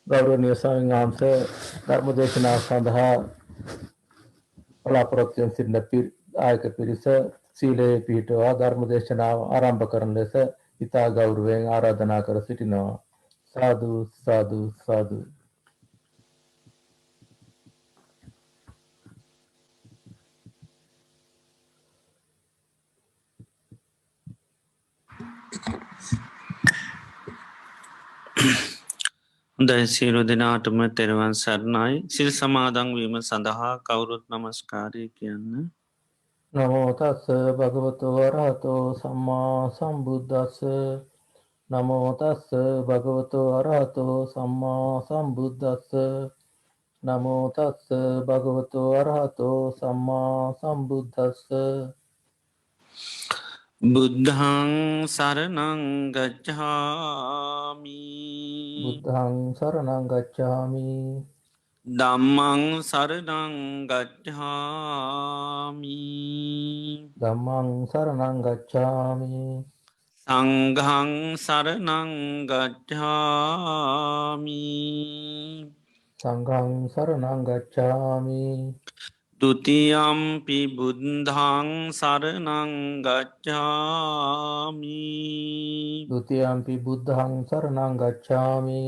ගෞරවනීය ස්වාමීන් වහන්සේ ධර්ම දේශනාව සඳහා බලාපොරොත්තු වෙන සිටින ආයක පිරිස සීලයේ පිහිටුවා ධර්ම දේශනාව ආරම්භ කරන ලෙස ඉතා ගෞරවයෙන් ආරාධනා කර සිටිනවා. සාදු සාදු සාදු. හොඳයි සියලු දෙනාටම තෙරවන් සරණයි. සිල් සමාදන් වීම සඳහා කවුරුත් නමස්කාරය කියන්න. නමෝ තස්ස භගවතු වරහතෝ සම්මා සම්බුද්දස්ස. නමෝ තස්ස භගවතු වරහතෝ සම්මා සම්බුද්දස්ස. නමෝ තස්ස භගවතු වරහතෝ සම්මා සම්බුද්දස්ස. බුද්ධං සරණං ගච්ඡාමි. බුද්ධං සරණං ගච්ඡාමි. ධම්මං සරණං ගච්ඡාමි. ධම්මං සරණං ගච්ඡාමි. සංඝං සරණං ගච්ඡාමි. සංඝං සරණං ගච්ඡාමි. ဒုတိယံ පි බුද්ධං සරණං ගච්ඡාමි. ဒုတိယံ පි බුද්ධං සරණං ගච්ඡාමි.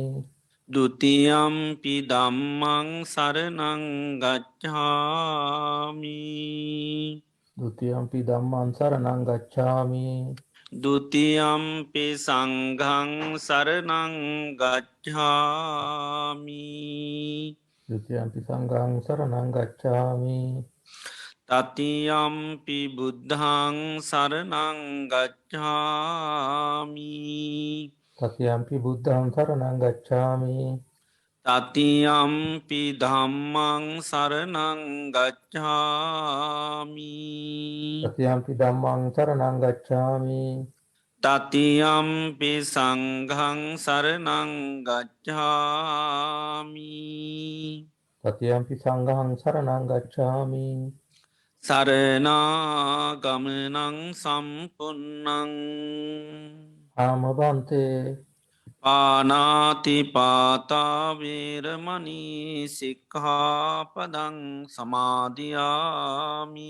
ဒုတိယံ පි ධම්මං සරණං ගච්ඡාමි. ဒုတိယံ පි ධම්මං සරණං ගච්ඡාමි. ဒုတိယံ පි සංඝං සරණං ගච්ඡාමි. ဒုတိယံ පි සංඝං සරණං ගච්ඡාමි. တတိယံ පි බුද්ධං සරණං ගච්ඡාමි. တတိယံ පි බුද්ධං සරණං ගච්ඡාමි. တတိယံ පි ධම්මං සරණං ගච්ඡාමි. တတိယံ පි ධම්මං සරණං ගච්ඡාමි. တတိယံ පි සංඝං සරණං ගච්ඡාමි. တတိယံ පි සංඝං සරණං ගච්ඡාමි. සරණාගමනං සම්පුන්නං ආමබන්තේ පානාතිපාතා වේරමණී සික්ඛාපදං සමාදියාමි.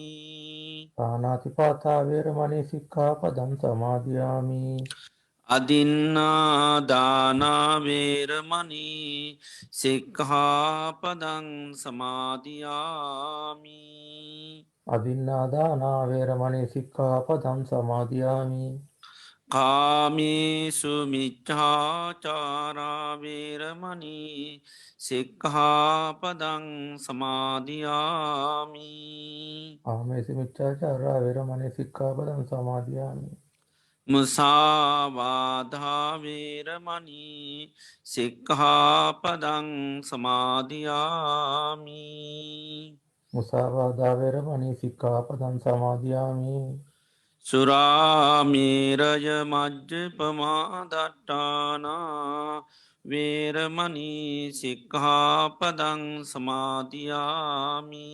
පාණාතිපාතා වේරමණී සික්ඛාපදං සමාදියාමි. අදින්නාදාන වේරමණී සික්ඛාපදං සමාදියාමි. අදින්නාදාන වේරමණී සික්ඛාපදං සමාදියාමි. කාමේසු මිච්ඡාචාරා වේරමණී සික්ඛාපදං සමාදියාමි. ආමේසු මිච්ඡාචාරා වේරමණී සික්ඛාපදං සමාදියාමි. මුසාවාදා වේරමණී සික්ඛාපදං සමාදියාමි. මුසාවාදා වේරමණී සික්ඛාපදං සමාදියාමි. සුරාමේරය මජ්ජපමාදට්ටානා වේරමණී සික්ඛාපදං සමාදියාමි.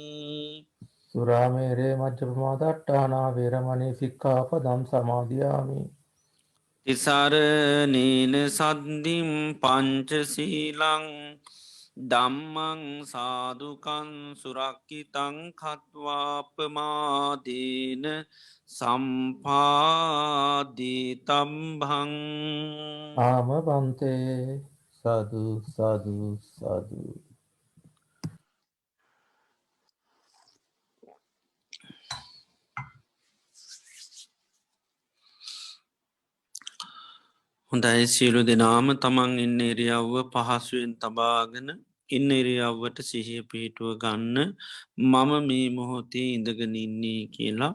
සුරාමේරේ මජ්ජපමාදට්ඨානා වේරමණී සික්ඛාපදං සමාදියාමි. තිසරණේන සද්ධිම් පංචසීලං ධම්මං සාදුකං සුරක්ඛිතං කତ୍වාපමාදේන සම්පාදිතම්භං. ආමබන්තේ සාදු සාදු සාදු. හොඳයි සියලු දෙනාම තමන් ඉන්න එරියව්ව පහසුවෙන් තබාගෙන ඉන්න එරියව්වට සිහිය පිහිටුව ගන්න. මම මේ මොහොතේ ඉඳගෙන ඉන්නේ කියලා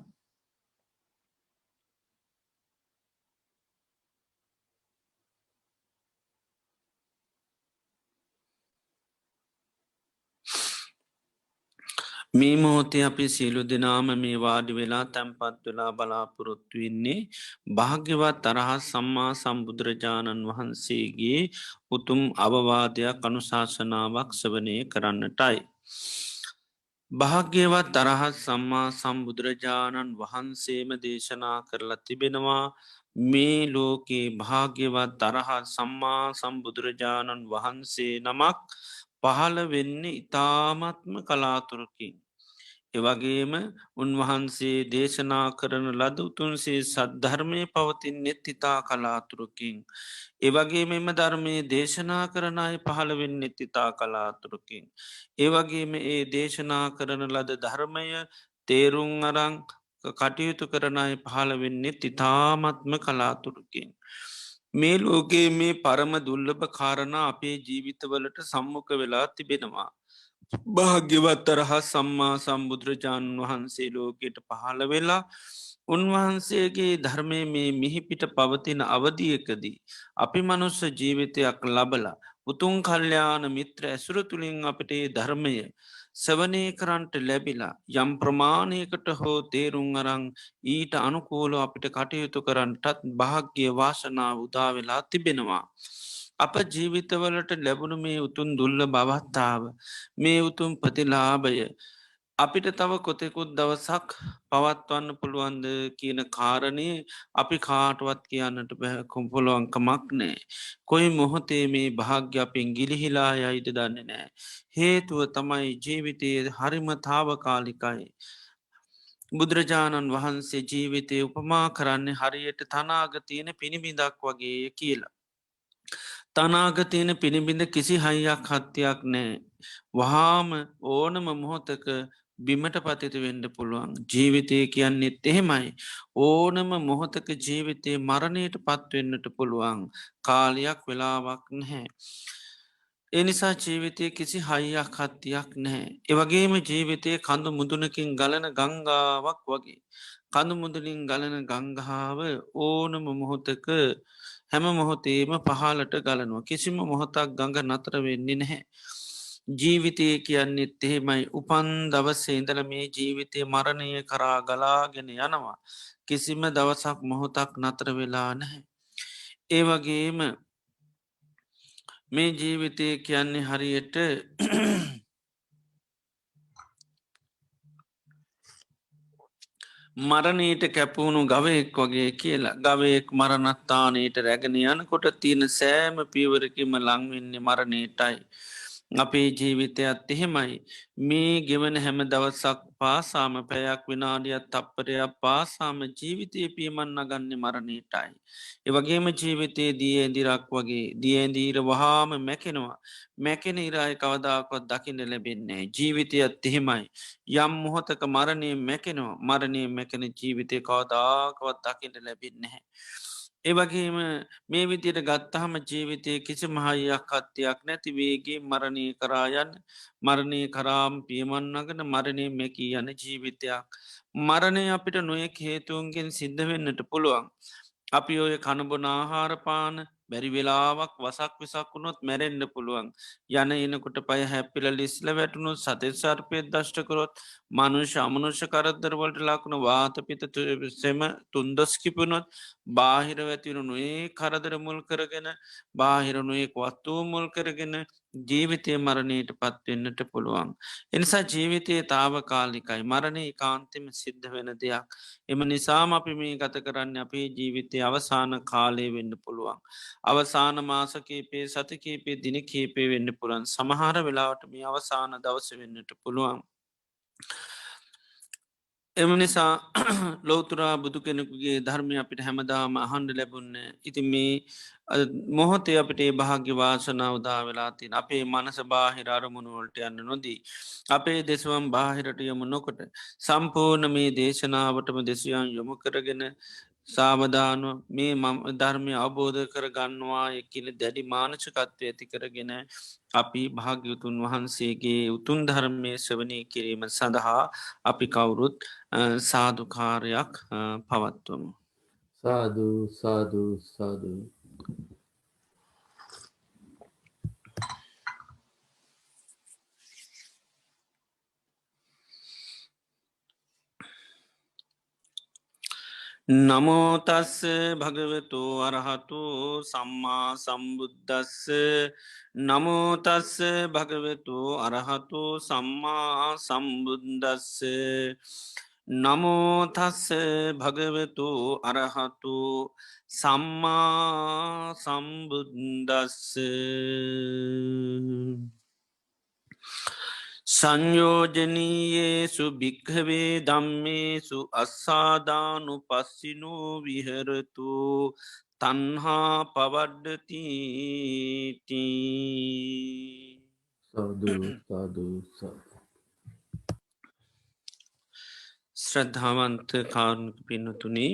මේ මොහොතේ අපි සියලු දෙනාම මේ වාඩි වෙලා තැන්පත් වෙලා බලාපොරොත්තු වෙන්නේ භාග්‍යවත් අරහත් සම්මා සම්බුදුරජාණන් වහන්සේගේ උතුම් අවවාදයක් අනුශාසනාවක් ශ්‍රවණය කරන්නටයි. භාග්‍යවත් අරහත් සම්මා සම්බුදුරජාණන් වහන්සේම දේශනා කරලා තිබෙනවා මේ ලෝකේ භාග්‍යවත් තරහත් සම්මා සම්බුදුරජාණන් වහන්සේ නමක් පහළ වෙන්නේ ඉතාමත්ම කලාතුරකින්. එවගේම උන්වහන්සේ දේශනා කරන ලද උතුන්සේ සද්ධර්මය පවතින් නෙත් ඉතා කලාතුරකින්. ඒවගේ මෙම ධර්මයේ දේශනා කරන අය පහළවෙන් නෙත්තිතා කලාතුරකින්. ඒවගේම ඒ දේශනා කරන ලද ධර්මය තේරුම් අරං කටයුතු කරන අය පහළවෙන්නේ තිතාමත්ම කලාතුරකින්. මේ ලෝකයේ මේ පරම දුල්ලභ කාරණ අපේ ජීවිතවලට සම්මුඛ වෙලා තිබෙනවා. භාග්‍යවත්තර හා සම්මා සම්බුදුරජාණන් වහන්සේ ලෝකයට පහළ වෙලා උන්වහන්සේගේ ධර්මය මේ මිහිපිට පවතින අවධියකදී. අපි මනුස්ස ජීවිතයක් ලබල උතුන් කල්්‍යයාන මිත්‍ර ඇසුර තුළින් අපට ඒ ධර්මය සවනය කරන්ට ලැබිලා යම් ප්‍රමාණයකට හෝ තේරුම් අරං ඊට අනුකූලෝ අපිට කටයුතු කරන්නටත් භාග්‍ය වාශනාව උදාවෙලා තිබෙනවා. අප ජීවිතවලට ලැබුණු මේ උතුන් දුල්ල බවත්තාව මේ උතුම් ප්‍රතිලාභය අපිට තව කොතෙකුත් දවසක් පවත්වන්න පුළුවන්ද කියන කාරණය අපි කාටවත් කියන්නට බැහකුම් පුළුවන්කමක් නෑ. කොයි මොහොතේ මේ භාග්‍යපෙන් ගිලිහිලා යයිද දන්න නෑ. හේතුව තමයි ජීවිතයේ හරිමතාව කාලිකයි. බුදුරජාණන් වහන්සේ ජීවිතය උපමා කරන්නේ හරියට තනාගතියන පිණිබිඳක් වගේ කියලා. තනාගතියන පිණිබිඳ කිසි හයියක් හත්තියක් නෑ. වහාම ඕනම මොහොතක බිමට පතිත වෙන්ඩ පුළුවන් ජීවිතය කියන්නෙත් එහෙමයි. ඕනම මොහොතක ජීවිතයේ මරණයට පත්වෙන්නට පුළුවන් කාලයක් වෙලාවක් නැහැ. එනිසා ජීවිතය කිසි හයියක් හත්තියක් නැහැ. ඒවගේම ජීවිතය කඳු මුදුනකින් ගලන ගංගාවක් වගේ. කඳු මුදුලින් ගලන ගංගාව ඕනම මොහොතක හැම මොහොතේම පහලට ගලනවා කිසිම මොහොතක් ගඟ නතර වෙන්නේ නැහැ. ජීවිතය කියන්නෙත් එහෙමයි උපන් දවස්සේ ඉඳල මේ ජීවිතය මරණය කරා ගලාගෙන යනවා. කිසිම දවසක් මොහොතක් නතර වෙලා නැහැ. ඒවගේම මේ ජීවිතය කියන්නේ හරියට මරණීට කැපවුණු ගවයෙක් වගේ කියලා ගවයෙක් මරණත්තානයට රැගෙන යනකොට තියෙන සෑම පීවරකිම ලංවෙන්නේ මරණීටයි. අපේ ජීවිතයත් එහෙමයි. මේ ගෙවන හැම දවසක් පාසාම පැයක් විනාඩියත් තප්පරයක් පාසාම ජීවිතය පියමන්න ගන්න මරණීටයි. ඒවගේම ජීවිතයේ දියඇදිරක් වගේ දියඇදීර වහාම මැකෙනවා. මැකෙන ඉරාය කවදාකොත් දකින්න ලැබෙන්නේ. ජීවිතයත් එහෙමයි. යම් මොහොතක මරණය මැකෙනවා මරණය මැකෙන ජීවිතය කවදාකවත් දකිට ලැබෙන්නේ. ඒවගේම මේ විදියට ගත්තහම ජීවිතය කිසි මහයියක් අත්තියක් නැතිවේගේ මරණය කරායන් මරණය කරාම් පියමන්නගෙන මරණය මැකී යන ජීවිතයක්. මරණය අපිට නොයෙක් හේතුවන්ගෙන් සිද්ධ වෙන්නට පුළුවන්. අපි ඔය කණබොන ආහාරපාන බැරි වෙලාවක් වසක් විසක් වුණොත් මැරෙන්ඩ පුළුවන්. යන එනකොට පය හැපිල ලිස්ල වැටුණු සතෙසර්පයත් දෂ්ටකරොත් මනුෂ අමනුෂ කරදරවලට ලක්ුණ වාතපිත සෙම තුන්දොස්කිපනොත් බාහිර වැතිරුණුඒ කරදර මුල් කරගෙන බාහිරනුයෙක් වත්තුූ මුල් කරගෙන ජීවිතය මරණයට පත්වෙන්නට පුළුවන්. එනිසා ජීවිතයේ තාව කාලිකයි මරණය කාන්තිම සිද්ධ වෙන දෙයක්. එම නිසාම අපි මේ ගත කරන්න අපේ ජීවිතය අවසාන කාලය වෙන්න පුළුවන්. අවසාන මාසකේපේ සතකේපේ දින කේපේ වෙන්න පුළන් සමහර වෙලාවට මේ අවසාන දවස වෙන්නට පුළුවන්. එම නිසා ලෝතුරා බුදු කෙනෙකුගේ ධර්මය අපිට හැමදාම අහන්ඩ ලැබුන්න ඉති මේ මොහොතේ අපට භාග්‍ය වාසනා උදා වෙලාතින් අපේ මනස බාහිර අරමුණුවලට යන්න නොදී. අපේ දෙසවම් බාහිරට යොමු නොකොට සම්පූර්ණ මේ දේශනාවටම දෙසියන් යොමු කරගෙන සාවධානුව මේ ධර්මය අවබෝධ කර ගන්නවා එකන දැඩි මානචකත්වය ඇති කරගෙන අපි භාග්‍යතුන් වහන්සේගේ උතුන් ධර්මය සවනය කිරීම සඳහා අපි කවුරුත් සාධකාරයක් පවත්වමු. සාධු සාධු සාධු. නමෝතස්ස භගවතු අරහතු සම්මා සම්බුද්ධස්ස නමෝතස්ස භගවතු අරහතු සම්මා සම්බුද්දස්ස නමෝතස්ස භගවතු අරහතු සම්මා සම්බුද්දස්ස සංයෝජනීයේසු භික්ඛවේ ධම්මේසු අස්සාදානු පස්සිනෝ විහරතු තන්හා පවඩ්ඩතිති සාදු සාදු සාදු. ශ්‍රද්ධාවන්ත කාරුණික පින්නතුනි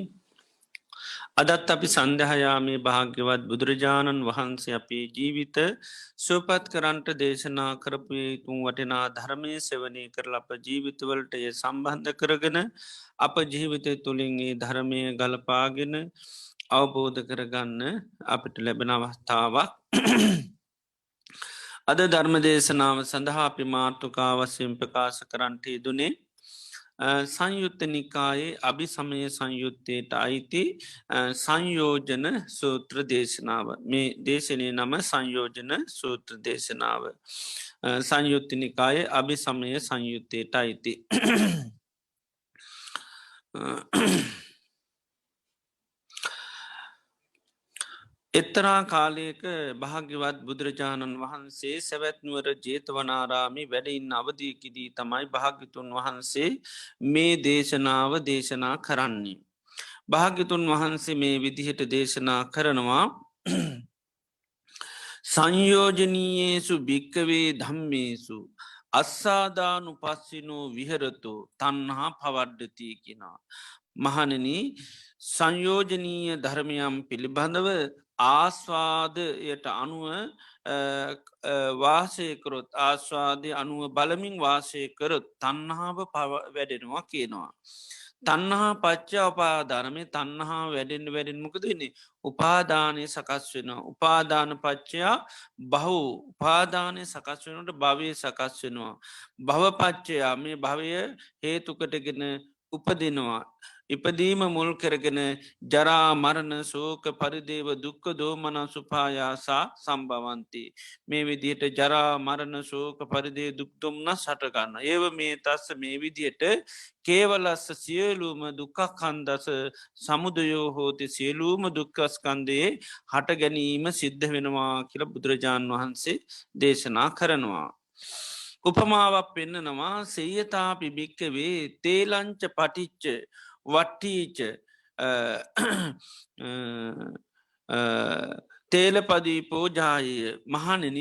අදත් අපි සන්ධහයාමේ භාග්‍යවත් බුදුරජාණන් වහන්සේ අපේ ජීවිත සුවපත් කරන්ට දේශනා කරපයතුන් වටිනා ධර්මය සෙවනය කරල අප ජීවිතවලට ය සම්බන්ධ කරගෙන අප ජීවිතය තුළින්ගේ ධර්මය ගලපාගෙන අවබෝධ කරගන්න අපිට ලැබෙන අවස්ථාවක් අද ධර්ම දේශනාව සඳහා අපි මාර්ථකාවස්යෙන් ප්‍රකාශ කරන්ටේ දුනේ සංයුත්ත නිකායේ අභි සමය සංයුත්තයට අයිති සංයෝජන සූත්‍ර දේශනාව මේ දේශනය නම සංයෝජන සූත්‍ර දේශනාව සංයුත්ත නිකායේ අභි සමය සංයුත්තයට අයිති එත්තරා කාලයක භාග්‍යවත් බුදුරජාණන් වහන්සේ සැවැත්නුවර ජේතවනාරාමි වැඩඉන්න අවධීකිදී තමයි භාග්‍යතුන් වහන්සේ මේ දේශනාව දේශනා කරන්නේ. භාග්‍යතුන් වහන්සේ මේ විදිහට දේශනා කරනවා සංයෝජනීයේසු භික්කවේ ධම්මේසු අස්සාදානු පස්සිනෝ විහරතු තන්හා පවඩ්ඩතිය කෙනා. මහණෙන සංයෝජනීය ධර්මයම් පිළිබඳව ආස්වාදයට අනුව වාසයකරොත් ආස්වාදය අනුව බලමින් වාසයකරොත් තන්නාව වැඩෙනවා කියනවා. තන්නහා පච්චා උපාදානමේ තන්නහා වැඩෙන්ට වැඩෙන් මොකදන්නේ උපාදානය සකස් වෙන උපාදාන පච්චයා බහු උපාදානය සකස් වෙනට භවය සකස් වෙනවා. භවපච්චයා මේ භවය හේතුකටගෙන උපදිනවා. ඉපදීම මුල් කරගෙන ජරා මරණ සෝක පරිදේව දුක්ක දෝමන සුපායාසා සම්භවන්ති. මේ විදියට ජරා මරණ සෝක පරිදේ දුක්දුම්න සටගන්න. ඒව මේ තස්ස මේ විදියට කේවලස්ස සියලූම දුක්කක් කන්දස සමුදයෝ හෝති සියලූම දුක්කස්කන්දයේ හට ගැනීම සිද්ධ වෙනවා කියල බුදුරජාණන් වහන්සේ දේශනා කරනවා. උපමාවක් පෙන්නනවා සේයතාපි භික්කවේ තේලංච පටිච්ච වට්ටීච තේලපදීපෝ ජාය මහණෙන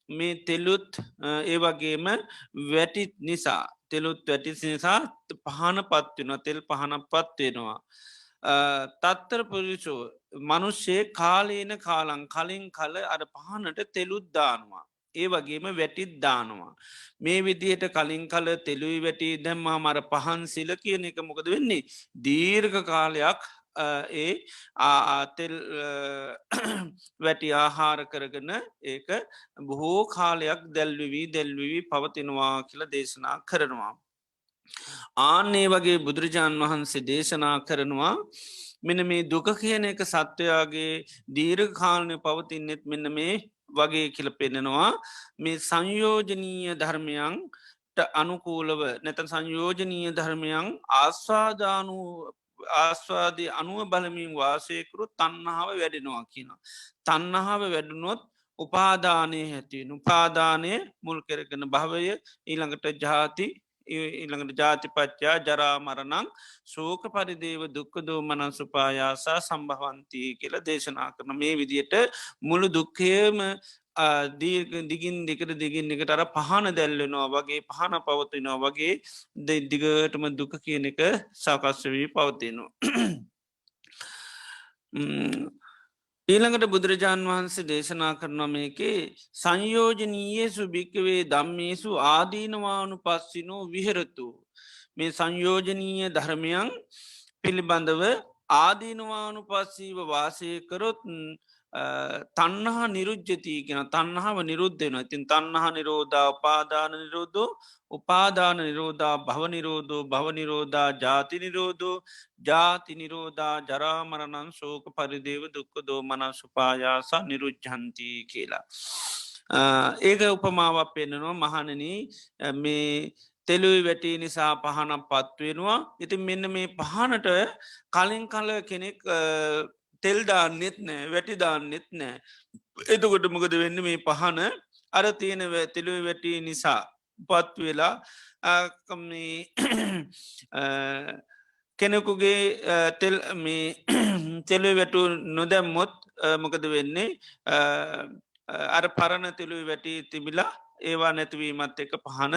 මේ තෙල්ලුත් ඒ වගේම වැටිත් නිසා තෙලුත් වැටිස් නිසා පහන පත්වෙන තෙල් පහනක් පත්වෙනවා. තත්තර පුරිසෝ මනුෂ්‍යය කාලේන කාලං කලින් කල අර පහනට තෙලුද්දානවා. ඒ වගේම වැටිත් දානවා. මේ විදිහට කලින් කල තෙලුයි වැටි දැම්මා මර පහන් සිල කියන එක මොකද වෙන්නේ. දීර්ඝ කාලයක් ඒ ආතෙල් වැටි ආහාර කරගන ඒක බොහෝ කාලයක් දැල්විවී පවතිනවා කියල දේශනා කරනවා. ආන්නේ වගේ බුදුරජාණන් වහන්සේ දේශනා කරනවා මෙන මේ දුක කියන එක සත්වයාගේ දීර්ඝ කාලනය පවතින්නෙත් මෙන්න මේ වගේ කියල පෙන්නෙනවා මේ සංයෝජනීය ධර්මයන්ට අනුකූලව නැත සංයෝජනීය ධර්මයන් ආස්වාදය අනුව බලමින් වාසයකරු තන්නාව වැඩෙනවා කියන. තන්නහාව වැඩුණොත් උපාදානය හැතිවෙන උපාදානය මුල් කරගෙන භවය ඊළඟට ජාති ඊළඟට ජාතිපච්චා ජරා මරණං සෝක පරිදේව දුක්ක දෝමනං සුපායාසා සම්භවන්තිය කියල දේශනා කරන මේ විදියට මුළු දුක්කයම දිගින් දිකට දිගින් එකට අර පහන දැල්ලෙනවා වගේ පහන පවතිනවා වගේ දිගටම දුක කියන එක සාකස්්‍යවී පවතිනවා. ඊළඟට බුදුරජාණන් වහන්සේ දේශනා කරනවා මේකේ සංයෝජනීයේ සුභික්කවේ දම්මේසු ආදීනවානු පස්සිනෝ විහරතු. මේ සංයෝජනීය ධර්මයන් පිළිබඳව ආදීනවානු පස්සීව වාසය කරොත් තන්නහා නිරුජ්ජතිය කියෙන තන්නහාව නිරුද්ධෙන ඉතින් තන්නහා නිරෝධා උපාදාන නිරෝධෝ උපාදාන නිරෝධා භවනිරෝධෝ භවනිරෝධා ජාති නිරෝධෝ ජාති නිරෝධා ජරාමරණන් ශෝක පරිදේව දුක්ක දෝමන සුපායාසා නිරුජ්ජන්ති කියලා. ඒක උපමාවක් පෙන්න්නනවා මහණන මේ තෙලුයි වැටී නිසා පහනම් පත්වෙනවා. ඉතින් මෙන්න මේ පහනට කලින් කල කෙනෙක් තෙල්දාන්නෙත් නෑ වැටිදාන්නෙත් නෑ. එතකොට මොකද වෙන්න මේ පහන අර තියෙන තෙලුයි වැටී නිසා පත්වෙලා කෙනෙකුගේ තෙලු වැටු නොදැම්මොත් මොකද වෙන්නේ අර පරණ තෙලු වැටි තිබිලා ඒවා නැතිවීමත් එක පහන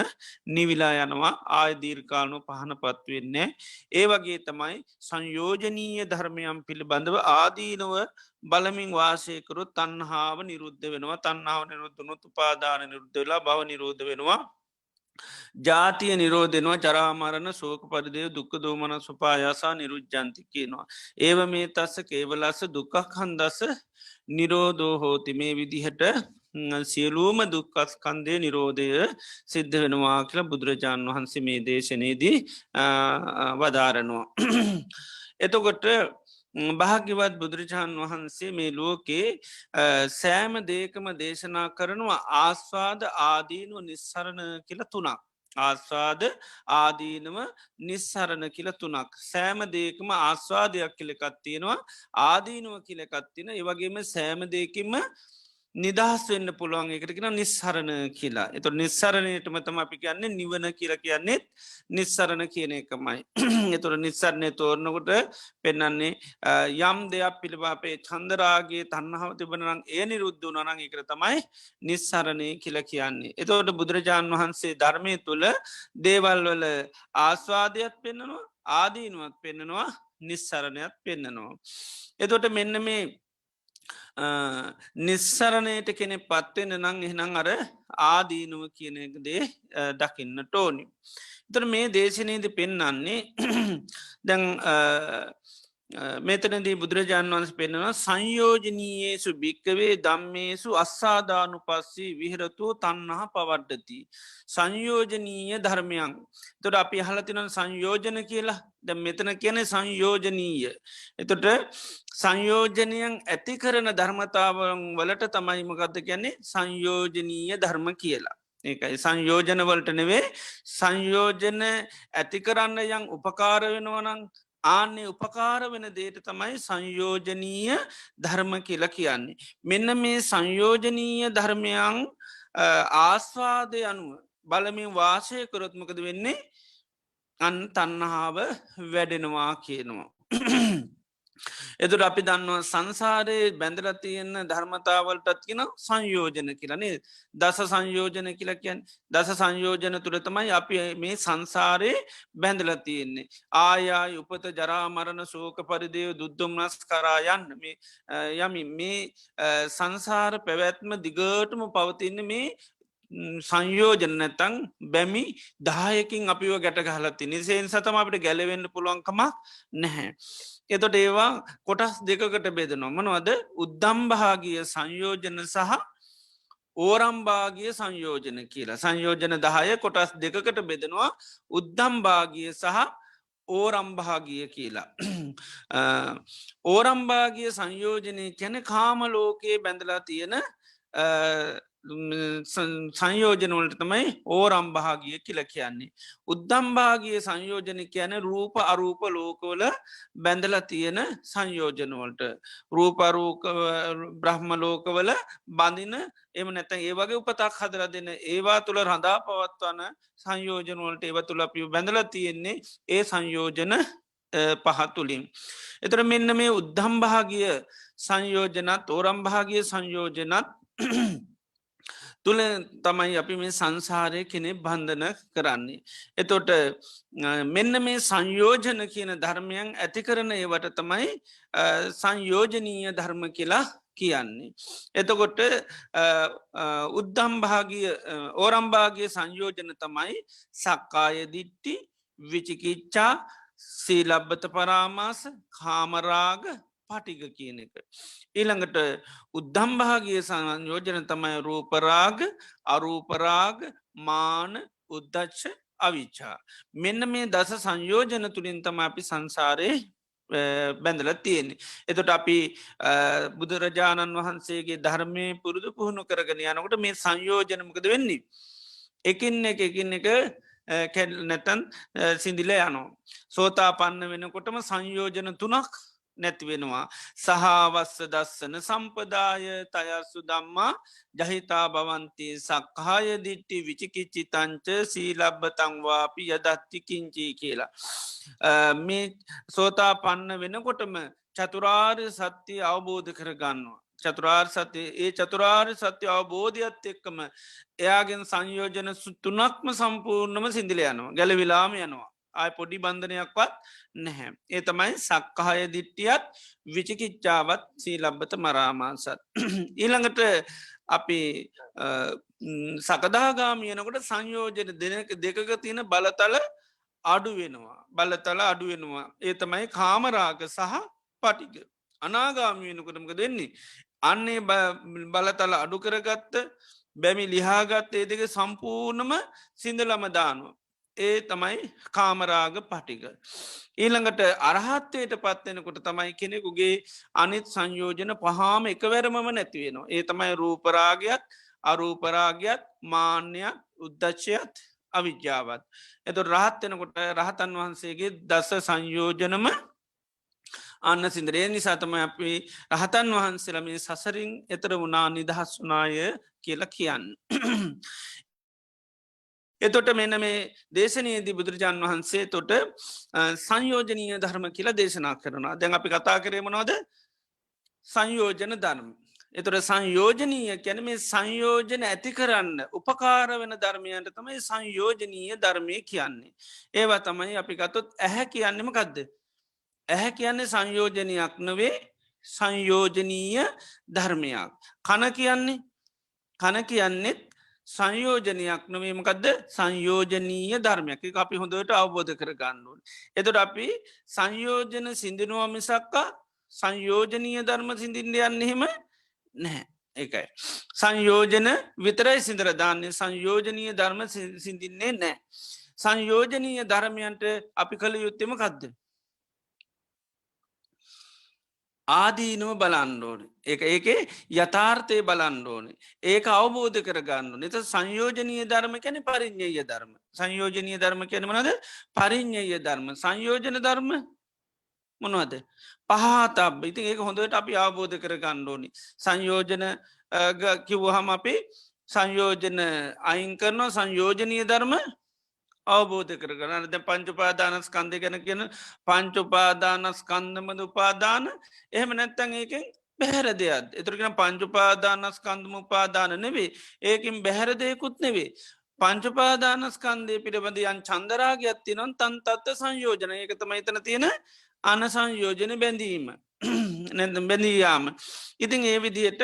නිවිලා යනවා ආයදීර්කාලනු පහන පත්වෙන්නේ. ඒ වගේ තමයි සංයෝජනීය ධර්මයම් පිළිබඳව ආදීනව බලමින් වාසයකරු තන්හාාව නිරුද්ධ වෙනවා තන්නාව නිරුද්ධනුත් උපාදාන නිරුද්ධ වෙලා බව නිරෝධ වෙනවා. ජාතිය නිරෝධනවා ජරාමරණ සෝක පරිදය දුක්ක දෝමන සුපායාසා නිරුජ්ජන්ති කියනවා. ඒව මේ තස්ස කේවලස්ස දුකක් හන්දස නිරෝධෝ හෝති මේ විදිහට සියලූම දුක්කස් කන්දය නිරෝධය සිද්ධ වෙනවා කියලා බුදුරජාණන් වහන්සේ මේ දේශනයේදී වදාරනවා. එතකොට භාග්‍යවත් බුදුරජාණන් වහන්සේ මේ ලෝකේ සෑම දේකම දේශනා කරනවා ආස්වාද ආදීනුව නිස්සරණ කියල තුනක්. ආස්වාද ආදීනව නිස්සරණ කියල තුනක්. සෑම දේකම ආස්වාදයක් කියලකත් තියෙනවා ආදීනුව කියලකත්තින ඒවගේම සෑම දේකින්ම නිදහස් වෙන්න පුළුවන් එකටකෙන නිස්සරණ කියලා. එතු නිස්සරණයටම තම අපි කියන්නේ නිවන කියල කියන්නෙත් නිස්සරණ කියන එකමයි. එතුර නිස්සරණය තෝරණකොට පෙන්නන්නේ යම් දෙයක් පිළිබාපේ චන්දරාගේ තන්නහාව තිබනරං ඒ නිරුද්ධ නරං එකට තමයි නිස්සරණය කියල කියන්නේ. එතවට බුදුරජාණන් වහන්සේ ධර්මය තුළ දේවල්වල ආස්වාදයක් පෙන්න්නනවා ආදීනුවත් පෙන්න්නනවා නිස්සරණයක් පෙන්න්නනවා. එතොට මෙන්න මේ නිස්සරණයට කෙනෙ පත්වෙන නං එහෙනම් අර ආදීනුව කියනදේ දකින්න ටෝනි. තර මේ දේශනයේද පෙන්නන්නේ දැන් මෙතනදී බුදුරජාණන් වන්ස පෙන්නවා සංයෝජනීයේසු භික්කවේ දම්මේසු අස්සාධානු පස්සී විහරතු තන්නහා පවඩ්ඩති. සංයෝජනීය ධර්මයන් තොට අපි හලතින සංයෝජන කියලා ද මෙතන කියන සංයෝජනීය. එතොට සංයෝජනයන් ඇති කරන ධර්මතාවන් වලට තමයිමකක්ද කියන්නේ සංයෝජනීය ධර්ම කියලා. ඒකයි සංයෝජනවලට නෙවේ සංයෝජන ඇති කරන්න යං උපකාර වෙනවනං ආන්නේ උපකාර වෙන දේට තමයි සංයෝජනීය ධර්ම කියල කියන්නේ. මෙන්න මේ සංයෝජනීය ධර්මයන් ආස්වාදය අනුව බලමින් වාසය කරොත්මකද වෙන්නේ අන් තන්නහාාව වැඩෙනවා කියනවා. එතුට අපි දන්නවා සංසාරයේ බැඳල තියෙන්න ධර්මතාවලටත් කියෙන සංයෝජන කියලනේ දස සංයෝජන කියල කියන් දස සංයෝජන තුළතමයි අපි මේ සංසාරයේ බැඳල තියෙන්නේ. ආයායි උපත ජරාමරණ සෝක පරිදය දුද්දුම්නස් කරායන්න යමි මේ සංසාර පැවැත්ම දිගටම පවතින්න මේ සංයෝජන නැතං බැමි දායකින් අපිව ගැට ගහලත්ති නිසේෙන් සතම අපිට ගැලවෙන්න පුළුවන්කමක් නැහැ. එතොට ඒවා කොටස් දෙකකට බෙදනවා මනවද උද්දම්භාගිය සංයෝජන සහ ඕරම්භාගිය සංයෝජන කියලා සංයෝජන 10 කොටස් දෙකකට බෙදනවා උද්දම්භාගිය සහ ඕරම්භාගිය කියලා. ඕරම්භාගිය සංයෝජනය කැන කාමලෝකයේ බැඳලා තියෙන සංයෝජනවලට තමයි ඕරම්භාගිය කියල කියන්නේ. උද්දම්භාගිය සංයෝජන කියන රූප අරූප ලෝකවල බැඳල තියෙන සංයෝජනවලට රූපරූක බ්‍රහ්ම ලෝකවල බඳින එම නැත ඒ වගේ උපතක් හදර දෙන ඒවා තුළ රඳා පවත්වන සංයෝජනවලට ඒව තුළ අපි බැඳල තියෙන්නේ ඒ සංයෝජන පහතුලින්. එතර මෙන්න මේ උද්දම්භාගිය සංයෝජනත් ඕරම්භාගිය සංයෝජනත් තුළ තමයි අපි මේ සංසාරය කෙනෙ බන්ධන කරන්නේ. එතොට මෙන්න මේ සංයෝජන කියන ධර්මයන් ඇති කරන ඒවට තමයි සංයෝජනීය ධර්ම කියලා කියන්නේ. එතකොට උද්දම්භාගිය ඕරම්භාගිය සංයෝජන තමයි සක්කාය දිට්ටි විචිකිච්චා සීලබ්බත පරාමාස කාමරාග පටික කියන එක. ඊළඟට උද්දම්භාගිය සංයෝජන තමයි රූපරාග අරූපරාග මාන උද්දච්ච අවිච්චා. මෙන්න මේ දස සංයෝජන තුළින් තම අපි සංසාරයේ බැඳල තියෙන්නේ. එතොට අපි බුදුරජාණන් වහන්සේගේ ධර්මය පුරුදු පුහුණු කරගෙන යනකොට මේ සංයෝජනමකද වෙන්නේ. එකින් එක නැතන් සිින්දිල යනෝ. සෝතා පන්න වෙනකොටම සංයෝජන තුනක් නැතිවෙනවා. සහවස්ස දස්සන සම්පදාය තයස්සු දම්මා ජහිතා භවන්ති සක්හාය දිට්ටි විචිකිච්චි තංච සීලබ්බ තංවාපි යදත්තිකින්චී කියලා. මේ සෝතා පන්න වෙනකොටම චතුරාර්ය සත්‍යය අවබෝධ කරගන්නවා. චතුරාර් සත්‍ය ඒ චතුරාර් සත්‍ය අවබෝධයක්ත් එක්කම එයාගෙන් සංයෝජන තුනක්ම සම්පූර්ණම සිින්දිල යනවා ගැලවිලාම යනවා. ආය පොඩි බන්ධනයක්වත් නැහැ. ඒ තමයි සක්කහය දිට්ටියත් විචිකිච්චාවත් සීලබ්බත මරාමාසත්. ඊළඟට අපි සකදාගාමියනකොට සංයෝජන දෙකක තියෙන බලතල අඩු වෙනවා. බලතල අඩු වෙනවා. ඒ තමයි කාමරාග සහ පටික. අනාගාමියනකොටමක දෙන්නේ. අන්නේ බලතල අඩු කරගත්ත බැමි ලිහාගත් ඒ දෙක සම්පූර්ණම සිින්දලම දානවා. ඒ තමයි කාමරාග පටික. ඊළඟට අරහත්වයට පත්වෙනකොට තමයි කෙනෙකුගේ අනිත් සංයෝජන පහාම එකවැරමම නැතිවෙනවා. ඒ තමයි රූපරාගයක් අරූපරාගයක් මාන්‍යයක් උද්දච්චයත් අවිද්‍යාවත්. එතු රහත්වෙනකොට රහතන් වහන්සේගේ දස සංයෝජනම අන්න සිින්දරේ නිසාතම අපි රහතන් වහන්සේලම සසරින් එතර වුණා නිදහස් වනාය කියලා කියන්න. එතොට මෙන මේ දේශනයේදී බුදුරජාණන් වහන්සේ තොට සංයෝජනීය ධර්ම කියලා දේශනා කරනවා. දැන් අපි කතා කරේමනෝද සංයෝජන ධර්ම. එතොට සංයෝජනීය කැන මේ සංයෝජන ඇති කරන්න උපකාර වෙන ධර්මයන්ට තමයි සංයෝජනීය ධර්මය කියන්නේ. ඒවා තමයි අපි ගතොත් ඇහැ කියන්නෙම කදද. ඇහැ කියන්නේ සංයෝජනයක් නොවේ සංයෝජනීය ධර්මයක්. කන කියන්නෙත් සංයෝජනයක් නොවීමකදද සංයෝජනීය ධර්මයක් අපි හොඳට අවබෝධ කර ගන්නුවන්. එතුට අපි සංයෝජන සිින්දිනුව මිසක්කා සංයෝජනීය ධර්ම සිින්දිින්ඩ යන්නෙහෙම නැහැ එකයි. සංයෝජන විතරයි සිදර දාන්නේ සංයෝජනීය ධර්ම සිින්දින්නේ නෑ. සංයෝජනීය ධර්මයන්ට අපි කළ යුත්තෙම කදද. ආදීනුව බලන්ඩෝන ඒක යථාර්ථය බලන්ඩෝන ඒක අවබෝධ කරගන්න නිත සංයෝජනීය ධර්ම කැන පරිින්්ඥය ධර්ම සංයෝජනීය ධර්ම කැනමනද පරිින්්ඥය ධර්ම සංයෝජන ධර්ම මොනවද පහතබ ඉතින් ඒක හොඳට අපි අවබෝධ කරගන්න ඕනි සංයෝජන කිව්වහම අපේ සංයෝජන අයින් කරනවා සංයෝජනීය ධර්ම අවබෝධ කරගන්න ද පංචුපාදානස්කන්දය ගැන කියන පංචුපාදානස්කන්දමද උපාදාන එහෙම නැත්තන් ඒකෙන් බැහැර දෙයක් එතුරගෙන පංචුපාදානස්කන්දම උපාදාන නෙවේ ඒකින් බැහැර දෙයකුත් නෙවේ පංචුපාදානස්කන්දය පිළිබඳ යන් චන්දරාගයක් තිනොන් තන් තත්ත සංයෝජන එකතම එතන තියෙන අන සංයෝජන බැඳීම නැ බැඳීයාම ඉතින් ඒ විදියට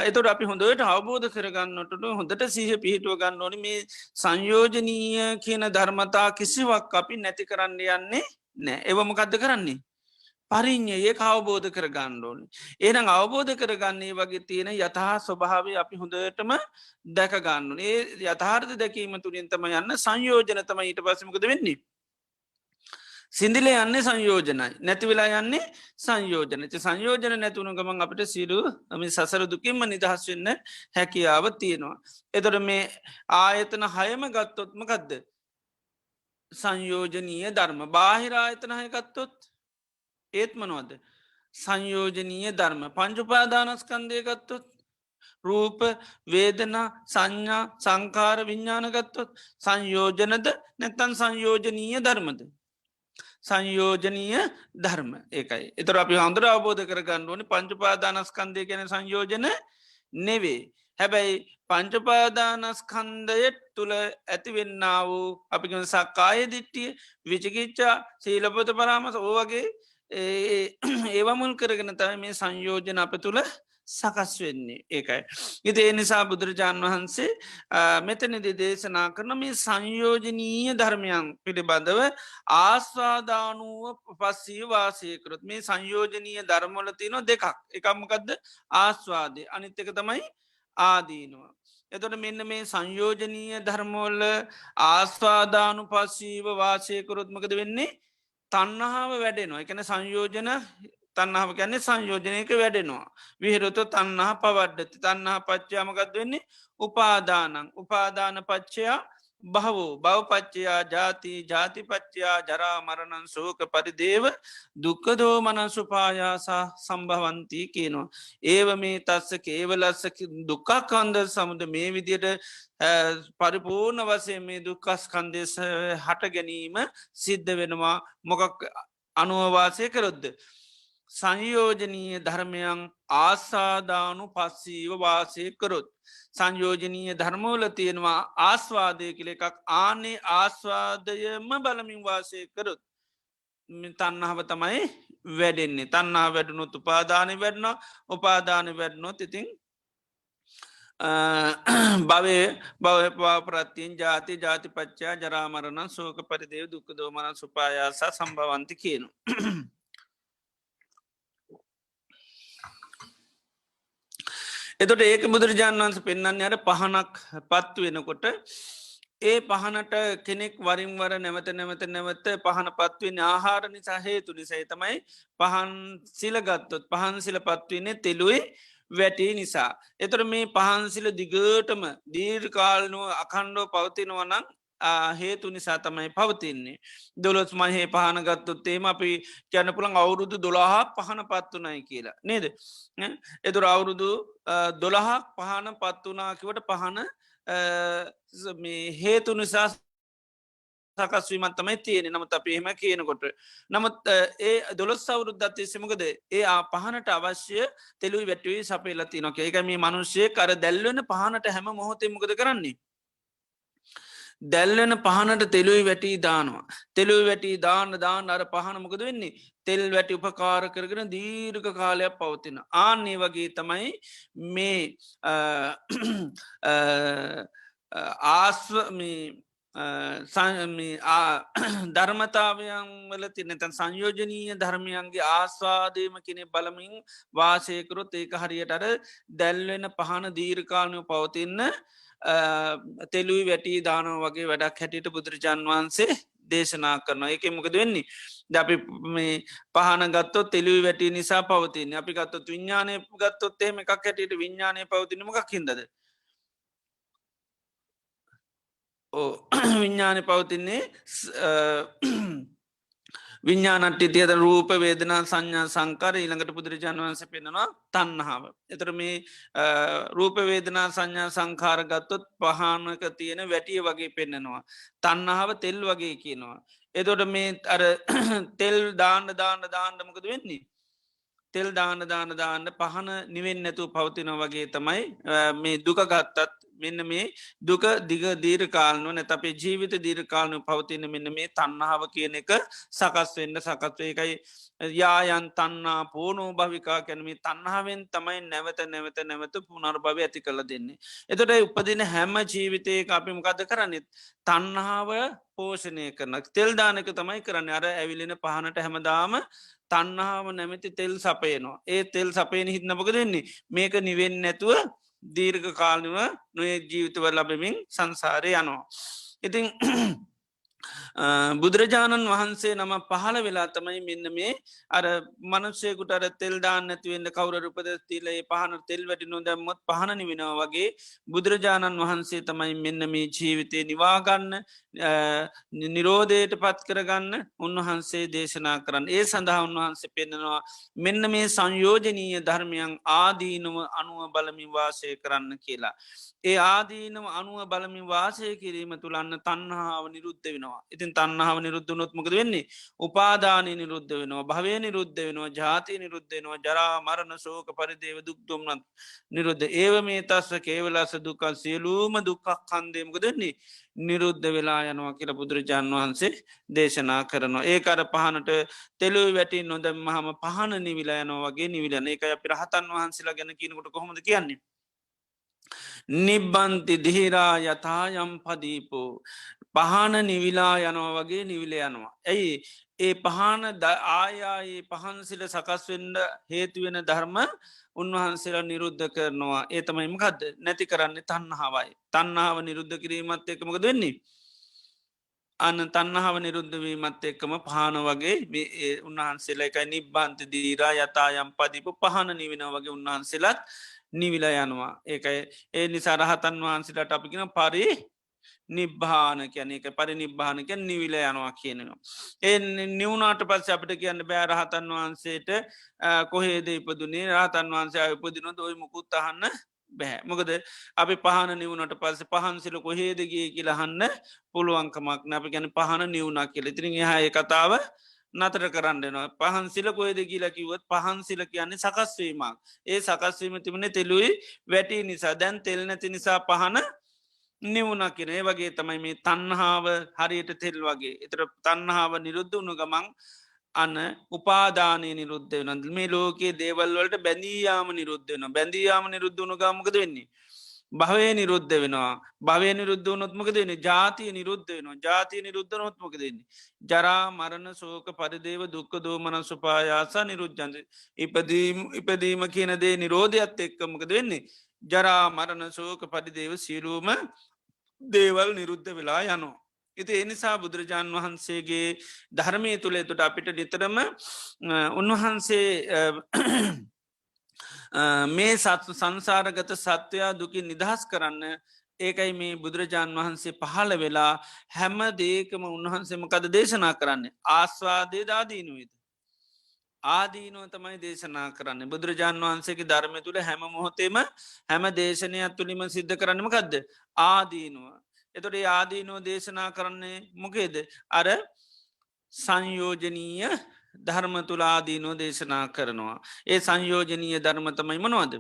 එතුට අපි හොඳට අවබෝධ කරගන්නට හොඳට සහ පිහිටුව ගන්න ඕනි මේ සංයෝජනීය කියන ධර්මතා කිසිවක් අපි නැති කරන්න යන්නේ නෑ ඒවමකක්ද කරන්නේ පරිින්්ඥයේ අවබෝධ කරගන්න ඕනි ඒනම් අවබෝධ කරගන්නේ වගේ තියෙන යතහා ස්වභාවය අපි හොඳටම දැකගන්න ඒ යථාර්ථ දැකීම තුළින් තම යන්න සංයෝජනතම ඊට පසමකද වෙන්නේ සිින්දිලේ යන්නේ සංයෝජනයි නැතිවෙලා යන්නේ සංයෝජනච සංයෝජන නැතුුණු ගමන් අපට සිරු ම සසර දුකින්ම නිදහස් වෙන්න හැකියාව තියෙනවා. එතොට මේ ආයතන හයම ගත්තොත්ම ගදද. සංයෝජනීය ධර්ම බාහිර ආයතන හය ගත්තොත් ඒත්මනවද. සංයෝජනීය ධර්ම පංචුපාදානස්කන්දය ගත්තොත් රූප වේදනා සංඥා සංකාර විඤ්ඥානගත්තොත් සංයෝජනද නැත්තන් සංයෝජනීය ධර්මද. සංයෝජනීය ධර්ම ඒකයි එතර අපි හොඳර අවබෝධ කරගන්න ඕනි පංචුපාදානස්කන්දය ගැන සංයෝජන නෙවේ හැබැයි පංචපාදානස්කන්දය තුළ ඇතිවෙන්න වූ අපි සක්කාය දිට්ටිය විචකිච්චා සීලපත පරාමස ඕවගේ ඒවමුල් කරගෙන තම මේ සංයෝජන අප තුළ සකස් වෙන්නේ ඒකයි. ඉති ඒ නිසා බුදුරජාණන් වහන්සේ මෙතනදි දේශනා කරන මේ සංයෝජනීය ධර්මයන් පිළිබඳව ආස්වාදානුව පස්සී වාසයකරොත් මේ සංයෝජනීය ධර්මවල තියන දෙකක් එකම්මකදද ආස්වාදය අනිත්තක තමයි ආදීනවා. එතොට මෙන්න මේ සංයෝජනීය ධර්මෝල්ල ආස්වාදානු පස්සීව වාසයකරොත්මකද වෙන්නේ තන්නහාාව වැඩෙනවා එකන සංයෝජන තන්නාව ගැන්නේ සංයෝජනයක වැඩෙනවා. විහිරොතු තන්නහා පවඩ්ඩති තන්නහා පච්චයාමකත් වෙන්නේ උපාදානං උපාදාන පච්චයා බහවෝ බවපච්චයා ජාති ජාතිපච්චයා ජරා මරණන් සෝක පරිදේව දුක්කදෝ මනසුපායාසා සම්භවන්තිී කියනවා. ඒව මේ තස්ස කේවලස්ස දුක්කක්කන්ද සමුද මේ විදියට පරිපූර්ණ වසය මේ දුක්කස් කන්දෙස හට ගැනීම සිද්ධ වෙනවා මොකක් අනුවවාසය කරොද්ද. සංයෝජනීය ධර්මයන් ආසාධානු පස්සීව වාසය කරොත්. සංයෝජනීය ධර්මෝල තියෙනවා ආස්වාදය කළ එකක් ආනේ ආස්වාදයම බලමින් වාසය කරොත්. තන්නහාව තමයි වැඩෙන්නේ තන්නා වැඩනුත් උපාදානය වැඩන උපාදානය වැඩනොත් ඉතින් භවය බවපා ප්‍රත්තියෙන් ජාති ජාතිපච්චා ජරාමරණ සෝක පරිදේව දුක්ක දෝමන සුපායාසා සම්භවන්ති කියනු. එතොට ඒක බුදුරජාණන් වන්ස පෙන්න්න අර පහනක් පත්තු වෙනකොට ඒ පහනට කෙනෙක් වරින්වර නැවත පහන පත්වෙන් ආහාර නිසා හේතු නිසයි තමයි පහන් සිලගත්තොත් පහන්සිල පත්වන්නේ තෙළුවේ වැටේ නිසා. එතර මේ පහන්සිල දිගටම දීර්කාලනුව අකණ්ඩෝ පවතිනවනං හේතු නිසා තමයි පවතින්නේ. දොලොස් මහේ පහනගත්තුත් ඒම අපි කියන්න පුළන් අවුරුදු 12 පහන පත්වනයි කියලා නේද. එතුර අවුරුදු 12 පහන පත්වනාකිවට පහන හේතු නිසා සකස්වීමත් තමයි තියෙන නමුත් අප එහෙම කියනකොට. නමුත් ඒ දොළොස් සවුරුද්දත්තේ සමකද ඒ පහනට අවශ්‍ය තෙලුයි වැටුවේ සපේලති නොක එක මේ මනුෂ්‍යය කර දැල්වන පහනට හැම මොහොතෙමකද කරන්නේ. දැල්වෙන පහනට තෙලුයි වැටී දානවා. තෙලුයි වැටී දාන්න අර පහන මොකද වෙන්නේ තෙල් වැටි උපකාර කරගෙන දීර්ඝ කාලයක් පවතින. ආන්නේ වගේ තමයි මේ ධර්මතාවයන් වල තිනතන් සංයෝජනීය ධර්මයන්ගේ ආස්වාදයම කෙනෙ බලමින් වාසයකරොත් ඒක හරියට අර දැල්වෙන පහන දීර්කාලනය පවතින්න තෙලුයි වැටී දානව වගේ වැඩක් හැටියට බුදුරජාන් වහන්සේ දේශනා කරනවා එක මොකද වෙන්නේ ද අපි මේ පහන ගත්තොත් තෙලුයි වැටී නිසා පවතින්නේ අපි ගත්තොත් විඤ්ඥානය ගත්තොත් එහෙම එකක් හැටියට විඤ්ඥානය පවතිනමක් හිදද විඤ්ඥානය පවතින්නේ විඤ්ඥානට තියද රූප වේදනා සංඥා සංකාර ඊළඟට පුදුරජාන් වන්ස පෙන්නවා තන්නහාාව. එතර මේ රූපවේදනා සංඥා සංකාරගත්තොත් පහනක තියෙන වැටිය වගේ පෙන්න්නනවා. තන්නහාාව තෙල් වගේ කියනවා. එතොට මේ අර තෙල් දාන්නමකද වෙන්නේ. තෙල් දාන්න පහන නිවෙන් නැතු පවතින වගේ තමයි මේ දුක ගත්තත් මෙන්න මේ දුක දිග දීර කාලනුව නැත අපේ ජීවිත දීර කාලනු පවතින මෙන්න මේ තන්නාව කියන එක සකස් වෙන්න සකත්ව එකයි යායන් තන්නා පෝනෝ භවිකා කැනමේ තන්නාවෙන් තමයි නැවත පුනර් භව ඇති කළ දෙන්නේ. එතොට උපදින හැම ජීවිතය අපි මොකද කරන්නෙත් තන්නාව පෝෂණය කරනක් තෙල්දානක තමයි කරන්න අර ඇවිලෙන පහනට හැමදාම තන්නාව නැමැති තෙල් සපයනවා ඒ තෙල් සපයන හිත්නපක දෙන්නේ මේක නිවෙන් නැතුව දීර්ඝ කාලනුව නොය ජීවිතවල ලබමින් සංසාරය යනවා. ඉතිං බුදුරජාණන් වහන්සේ නම පහළ වෙලා තමයි මෙන්න මේ අර මනුස්සයකුට අර තෙල් දාන්න නැතිවෙන්න කවර උපද තිලේ පහන තෙල් වැටි නොදැම්මොත් පහන වෙනවා වගේ බුදුරජාණන් වහන්සේ තමයි මෙන්න මේ ජීවිතය නිවාගන්න නිරෝධයට පත් කරගන්න උන්වහන්සේ දේශනා කරන්න ඒ සඳහා උන්වහන්සේ පෙන්නවා මෙන්න මේ සංයෝජනීය ධර්මයන් ආදීනව අනුව බලමින් වාසය කරන්න කියලා. ඒ ආදීනව අනුව බලමින් වාසය කිරීම තුළන්න තන්හාාව නිරුද්ධ වෙනවා. ඉතින් තන්නාව නිරුද්ධ නොත්මකද වෙන්නේ උපාදානය නිරුද්ධ වෙනවා භවය නිරුද්ධ වෙනවා ජාතිය නිරුද්ධ වෙනවා ජරා මරණ සෝක පරිදේව දුක්දුම්නත් නිරුද්ධ ඒව මේ තස්ස කේවලස දුකන් සියලූම දුක්කක් කන්දේමක දෙන්නේ නිරුද්ධ වෙලා යනවා කියල බුදුරජාණන් වහන්සේ දේශනා කරනවා ඒ අර පහනට තෙලු වැටි නොදැම් මහම පහන නිවිලා යනවා වගේ නිවිලන එක අප රහතන් වහන්සේලා ගැන කියනකොට කොහොමද කියන්නේ නිබ්බන්ති දිහිරා යථායම් පදීපෝ පහන නිවිලා යනවා වගේ නිවිල යනවා. ඇයි ඒ පහන ආයායේ පහන්සිල සකස්වෙන්ඩ හේතුවෙන ධර්ම උන්වහන්සේලා නිරුද්ධ කරනවා ඒ තමයිමකද නැති කරන්නේ තන්නහාවයි. තන්නාව නිරුද්ධ කිරීමත් එකමක දෙන්නේ. අන්න තන්නහාව නිරුද්ධවීමත් එක්කම පහන වගේ උන්වහන්සේලා එකයි නිබ්බන්ති දීරා යථායම් පදිපු පහන නිවෙන වගේ උන්වහන්සේලත් නිවිලා යනවා ඒකයි ඒ නිසා රහතන් වහන්සේලාට අපිගෙන පරි නිබ්භාන කියන එක පරිනිබ්භානක නිවිල යනවා කියනවා. ඒ නිවුණට පස් අපට කියන්න බෑ රහතන් වහන්සේට කොහේද ඉපදුනේ රහතන් වහන්සේ අයපදිනොද ඔයි මුකුත් අහන්න බැහැ. මොකද අපි පහන නිවුණට පස්ස පහන්සිල කොහේදගේ කියලහන්න පුළුවන්කමක් නැප ගැන පහන නිවුණක් කියල තිරින් හය කතාව නතර කරන්නවා පහන්සිල කොයද කියලා කිවත් පහන්සිල කියන්නේ සකස්වීමක් ඒ සකස්වීම තිබුණ තෙලුයි වැටි නිසා දැන් තෙල් නැති නිසා පහන නිවුණක් කියෙන ඒ වගේ තමයි මේ තන්හාාව හරියට තෙල් වගේ එතර තන්හාාව නිරුද්ධ වුණු ගමන් අන්න උපාදානය නිරුද්ධ වන මේ ලෝකයේ දේවල්වලට බැඳීයාම නිරුද්ධ වන බැඳීයාම නිරුද්ධ වුණු ගමකද වෙන්නේ භවය නිරුද්ධ වෙනවා භවය නිරුද්ධ නොත්මක දෙන්නේ ජාතිය නිරුද්ධ වෙනවා ජාතිය නිරුද්ධ නොත්මක දෙන්නේ ජරා මරණ සෝක පරිදේව දුක්ක දෝමන සුපායාසා නිරුද්ධන්ද ඉපදීම කියනදේ නිරෝධයක්ත් එක්කමකද වෙන්නේ ජරා මරණ සෝක පරිදේව සියලූම දේවල් නිරුද්ධ වෙලා යනවා. ඉති එනිසා බුදුරජාණන් වහන්සේගේ ධර්මය තුළේ තුට අපිට නිතරම උන්වහන්සේ මේ සත්තු සංසාරගත සත්වයා දුකින් නිදහස් කරන්න ඒකයි මේ බුදුරජාණන් වහන්සේ පහළ වෙලා හැම දේකම උන්වහන්සේමකද දේශනා කරන්නේ ආස්වාදය දාදීනුවේද. ආදීනුව තමයි දේශනා කරන්න බුදුරජාණන් වහන්සේගේ ධර්මය තුළ හැම මොහොතේම හැම දේශනයක් තුළිම සිද්ධ කරන්නම කදද ආදීනුව. එතොට ආදීනුව දේශනා කරන්නේ මොකේද අර සංයෝජනීය ධර්ම තුලාදීනෝ දේශනා කරනවා. ඒ සංයෝජනීය ධර්මතමයි මනවාද.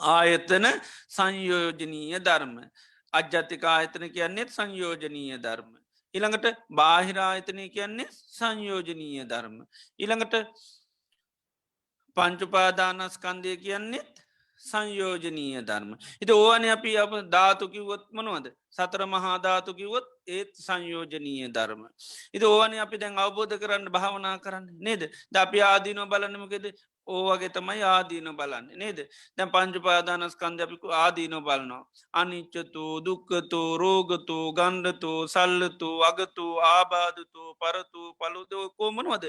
ආයතන සංයෝජනීය ධර්ම. අජ්ජතික ආයතන කියන්නේෙත් සංයෝජනීය ධර්ම. ඉළඟට බාහිරායතනය කියන්නේ සංයෝජනීය ධර්ම. ඉළඟට පංචුපාදානස්කන්දය කියන්නේෙත් සංයෝජනීය ධර්ම. හිත ඕවන අපි අප ධාතුකිවොත් මනවද සතර මහාධාතුකිවොත් ඒත් සංයෝජනීය ධර්ම. ඉති ඕවන අපි දැන් අවබෝධ කරන්න භාවනා කරන්න නේද ද අපි ආදීනෝ බලන්නමකෙද ඕවගේ තමයි ආදීන බලන්න නේද දැන් පංචුපාදානස්කන්ධපිකු ආදීනෝ බලනවා. අනිච්චතු දුක්කතු රෝගතු ගණ්ඩතු සල්ලතු අගතු ආබාධතු පරතු පළුදෝ කෝමනවද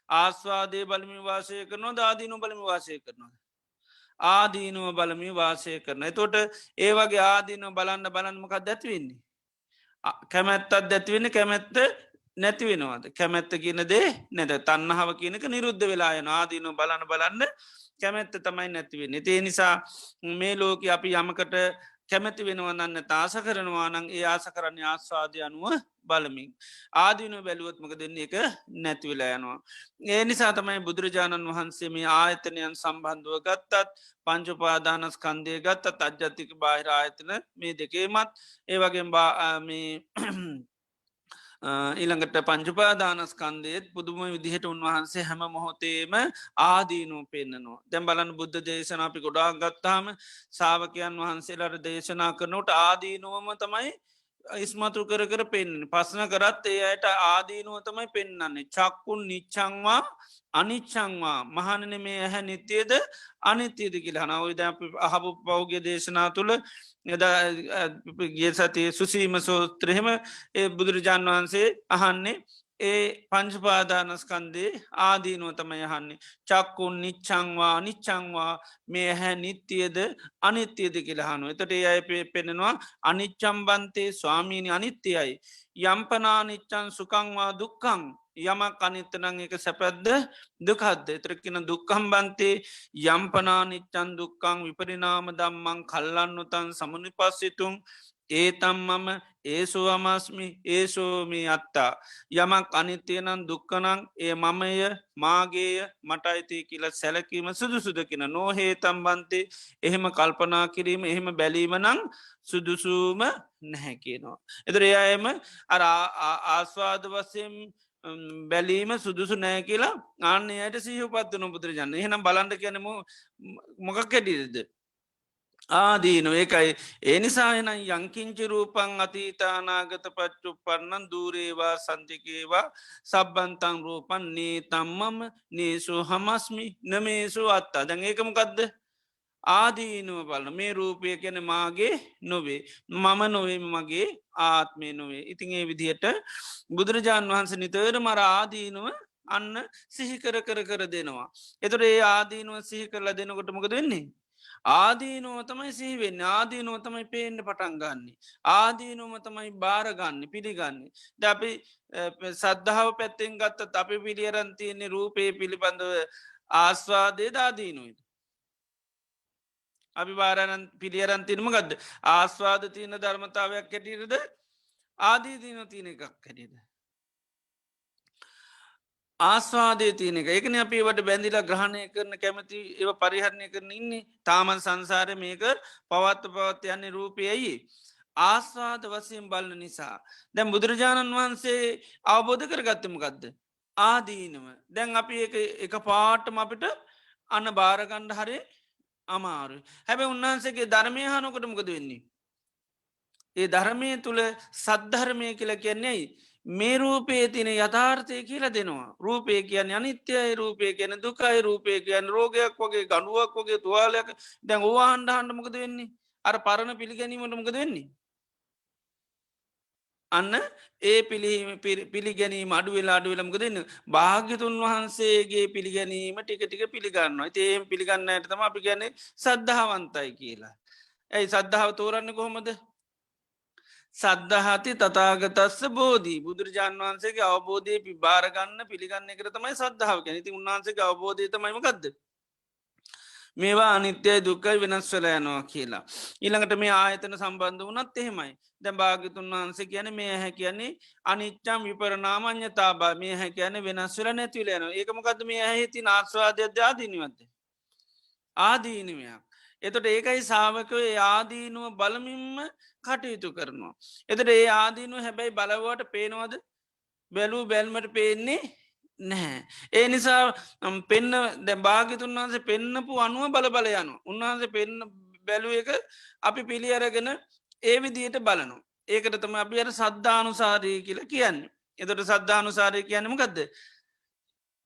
ආස්වාදය බලමි වාසය කරනවා ආදීනු බලමි වාසය කරනවා. ආදීනුව බලමි වාසය කරන. එතොට ඒවගේ ආදීනව බලන්න බලන්නමකක් දැත්වවෙන්නේ. කැමැත්තත් දැත්වෙන්න කැමැත්ත නැතිවෙනවාද කැමැත්ත කියන දේ නැත තන්නහාව කියනක නිරුද්ධ වෙලායන ආදීනව බලන්න බලන්න කැමැත්ත තමයි නැතිවෙන්නේ. ඒ නිසා මේ ලෝක අපි යමකට කැමැති වෙනවන්න තාස කරනවා නං ඒ ආස කරන්නේ ආස්වාදය අනුව බලමින්. ආදීනු බැලුවත්මක දෙන්නේ එක නැතිවෙලා යනවා. ඒ නිසා තමයි බුදුරජාණන් වහන්සේ මේ ආයතනයන් සම්බන්ධුව ගත්තත් පංචුපාදානස් කන්දය ගත්තත් අජ්ජතික බාහිර ආයතන මේ දෙකේමත් ඒවගේ ඊළඟට පංචුපාදානස්කන්දේත් පුදුම විදිහට උන්වහන්සේ හැම මොහොතේම ආදීනූ පෙන්න්නනවා. දැම් බලන් බුද්ධ දේශනාපි ගොඩා ගත්තාම සාාවකයන් වහන්සේලාට දේශනා කරනට ආදීනුවම තමයි ඉස්මතු කර පෙන්න්නේ පස්සන කරත් ඒ අයට ආදීනුව තමයි පෙන්න්නන්නේ චක්කුන් නිච්චංවා අනිච්චංවා මහනන මේ ඇහැ නිත්‍යයද අනිත්‍යයද කියලා හනවයි ද අහපු පෞග්‍ය දේශනා තුළ ගේ සතිය සුසීම සෝත්‍රහෙම ඒ බුදුරජාණන් වහන්සේ අහන්නේ ඒ පංචපාදානස්කන්දේ ආදීනුව තමයි යහන්නේ චක්කුන් නිච්චංවා නිච්චංවා මේ හැ නිත්‍යයද අනිත්‍යයද කියලහනු එතට ඒ අය පෙනෙනවා අනිච්චම්බන්තේ ස්වාමීණි අනිත්‍යයයි යම්පනා නිච්චන් සුකංවා දුක්කං යමක් අනිත්තනං එක සැපැද්ද දුකද්ද එතරකින දුක්කම්බන්තේ යම්පනා නිච්චන් දුක්කං විපරිනාම දම්මං කල්ලන්නුතන් සමුණි පස්සිතුන් ඒතම් මම ඒසෝ අමස්මි ඒසෝමී අත්තා යමක් අනිත්‍යයනන් දුක්කනං ඒ මමය මාගේය මට අයිති කියල සැලකීම සුදුසුදකින නොහේතම්බන්තේ එහෙම කල්පනා කිරීම එහෙම බැලීමනං සුදුසූම නැහැ කියනවා. එතර එයම අර ආස්වාද වසයෙන් බැලීම සුදුසු නෑ කියලා ආන්නයට සහපත්වන පුදුරජන්න එහෙනම් බලන්ට කියනම මොකක් කැටිද. ආදීන ඒකයි ඒනිසාහන යංකින්චි රූපන් අතීතානාගත පච්චු පන්නන් දූරේවා සන්තිකේවා සබ්බන්තන් රූපන් නේ තම්මම නේසු හමස්මි නමේසු අත්තා දැන් ඒකමකක්ද ආදීනුව බලන මේ රූපය ගැන මාගේ නොවේ මම නොවේ මගේ ආත්මය නොවේ ඉතින් ඒ විදිහට බුදුරජාණන් වහන්ස නිතර මර ආදීනුව අන්න සිහිකර දෙනවා. එතුට ඒ ආදීනුව සිහි කරලා දෙනකොට මොකද වෙන්නේ. ආදීනුව තමයි සිහිවෙන්න ආදීනුව තමයි පේන්න පටන් ගන්නේ. ආදීනුවම තමයි භාරගන්න පිළිගන්නේ. ද අපි සද්ධාව පැත්තෙන් ගත්තත් අපි පිළියරන්තියන්නේ රූපය පිළිබඳව ආස්වාදය දාදීනුවද. අපි භාරණ පිළියරන්තිනම ගදද ආස්වාද තියන ධර්මතාවයක් කැටිරද ආදීදීන තියන එකක් කැටිද. ආස්වාදය තියන එක එකන අපිට බැඳිලා ග්‍රහණය කරන කැමති ඒව පරිහරණය කරන ඉන්නේ තාමන් සංසාර මේක පවත්ත යන්නේ රූපයයි. ආස්වාද වසයෙන් බලන නිසා. දැම් බුදුරජාණන් වහන්සේ අවබෝධ කර ගත්තම ගදද. ආදීනව දැන් අපි එක පාටම අපිට අන්න භාරගණ්ඩ හරේ අමාරු. හැබැ උන්වහන්සේගේ ධර්මය හනොකටමකද වෙන්නේ. ඒ ධර්මය තුළ සද්ධර්මය කියල කියන්නේයි. මේ රූපේ තින යථාර්ථය කියල දෙනවා. රූපය කියන්න අනිත්‍යයි රූපය කියන දුකයි රූපය කියන්න රෝගයක් වගේ ගඩුවක් වගේ තුවාලයක් දැන් ඕවාහන්ඩ හන්ඩමකද වෙන්නේ. අර පරණ පිළිගැනීමට මොකද වෙන්නේ. අන්න ඒ පිළිගැනීම අඩු වෙලා අඩු වෙලමක දෙන්න භාග්‍යතුන් වහන්සේගේ පිළිගැනීම ටික ටික පිළිගන්න ඒම පිළිගන්නයට තම අපි ගැන සද්ධාවන්තයි කියලා. ඇයි සද්ධාව තෝරන්න කොහොමද. සද්ධහති තතාගතස්ස බෝධී බුදුරජාන් වහන්සේගේ අවබෝධය පිභාරගන්න පිළිගන්න එක තමයි සද්ධාව කැනති උන්වහන්සේ අවබෝධයතමයිම ගදද. මේවා අනිත්‍යය දුකයි වෙනස්වල යනවා කියලා. ඊළඟට මේ ආයතන සම්බන්ධ වනත් එහෙමයි. දැ භාගතුන් වහන්සේ කියන මේ හැ කියන්නේ අනිච්චම් විපරනාමං්‍යතාබා මේ හැ කියන වෙනස්වල නැතිවලයන ඒකමකද මේ ඇහිති ආස්වාදයක් ආදීනිවත්ද. ආදීනමයක්. එතට ඒකයි සාාවකව ආදීනුව බලමින්ම කටයුතු කරනවා. එතට ඒ ආදීනුව හැබැයි බලවට පේනවද බැලූ බැල්මට පේන්නේ නැහැ. ඒ නිසා පෙන්න දැ භාගිතුන් වහන්සේ පෙන්නපු අනුව බලබල යනු. උන්වහන්සේ පෙන්න බැලුව එක අපි පිළි අරගෙන ඒ විදියට බලනු. ඒකට තම අපි අර සද්ධානුසාරය කියලා කියන්නේ. එතට සද්ධානුසාරය කියන්නම ගදද.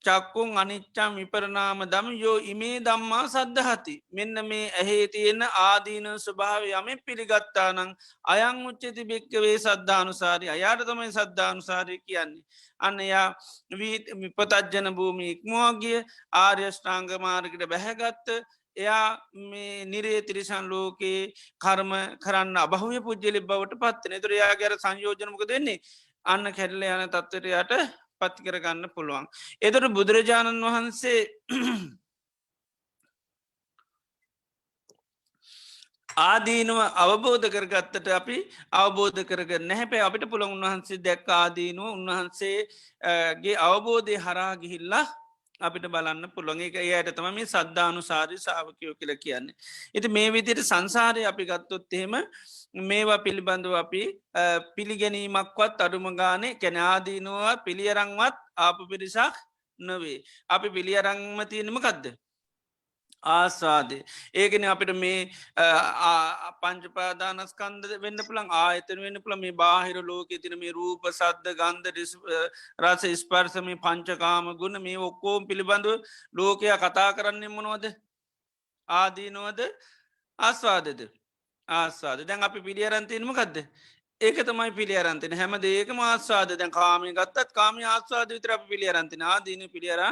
චක්කුන් අනිච්චම් විපරනාම දම යෝ ඉමේ දම්මා සද්ධහති. මෙන්න මේ ඇහේ තියෙන ආදීන ස්වභාව යම පිළිගත්තා නං අයං උච්චති භික්කවේ සද්ධානුසාරය අයාට තමයි සද්ධානුසාරය කියන්නේ. අන්න යා විපතජ්ජන භූමි ඉක්මෝගිය ආර්යෂ්ඨාංග මාර්ගට බැහැගත්ත එයා මේ නිරේ තිරිසන් ලෝකයේ කර්ම කරන්න අභහය පුද්ජලි බවට පත්වන තුරයා ගැර සංයෝජනමක දෙන්නේ අන්න කැල්ල යන තත්වරයට පත්ති කරගන්න පුළුවන්. එතට බුදුරජාණන් වහන්සේ ආදීනුව අවබෝධ කරගත්තට අපි අවබෝධ කරග නැහැපැ අපිට පුළන් උන්වහන්සේ දැක් ආදීනුව උන්වහන්සේගේ අවබෝධය හරා ගිහිල්ලා අපිට බලන්න පුළොන් එක ඒයට තම මේ සද්ධානු සාරි සාාවකයෝ කියල කියන්නේ. ඉති මේ විදියට සංසාරය අපි ගත්තොත් එහෙම මේවා පිළිබඳව අපි පිළිගැනීමක්වත් අඩුම ගානේ කැනාදීනුව පිළියරංවත් ආප පිරිසක් නොවේ. අපි පිළියරංම තියෙනම කදද. ආස්වාදය ඒකන අපිට මේ පංචපාදානස්කන්ද වෙන්න පුළන් ආයතන වෙන්න පුළ මේ බාහිර ලෝක තින මේ රූප සද්ධ ගන්ධ රස ස්පර්සම පංචකාම ගුණ මේ ඔක්කෝම් පිළිබඳව ලෝකයා කතා කරන්නේ මොනවද ආදීනුවද ආස්වාදද ආස්වාද දැන් අපි පිළියරන්තයනම ගදද ඒක තමයි පිළියරන්තින හැම දේක ආස්වාද දැන් කාමය ගත්තත් කාම ආස්වාද විතර පිළියරන්තින ආදීන පිළියර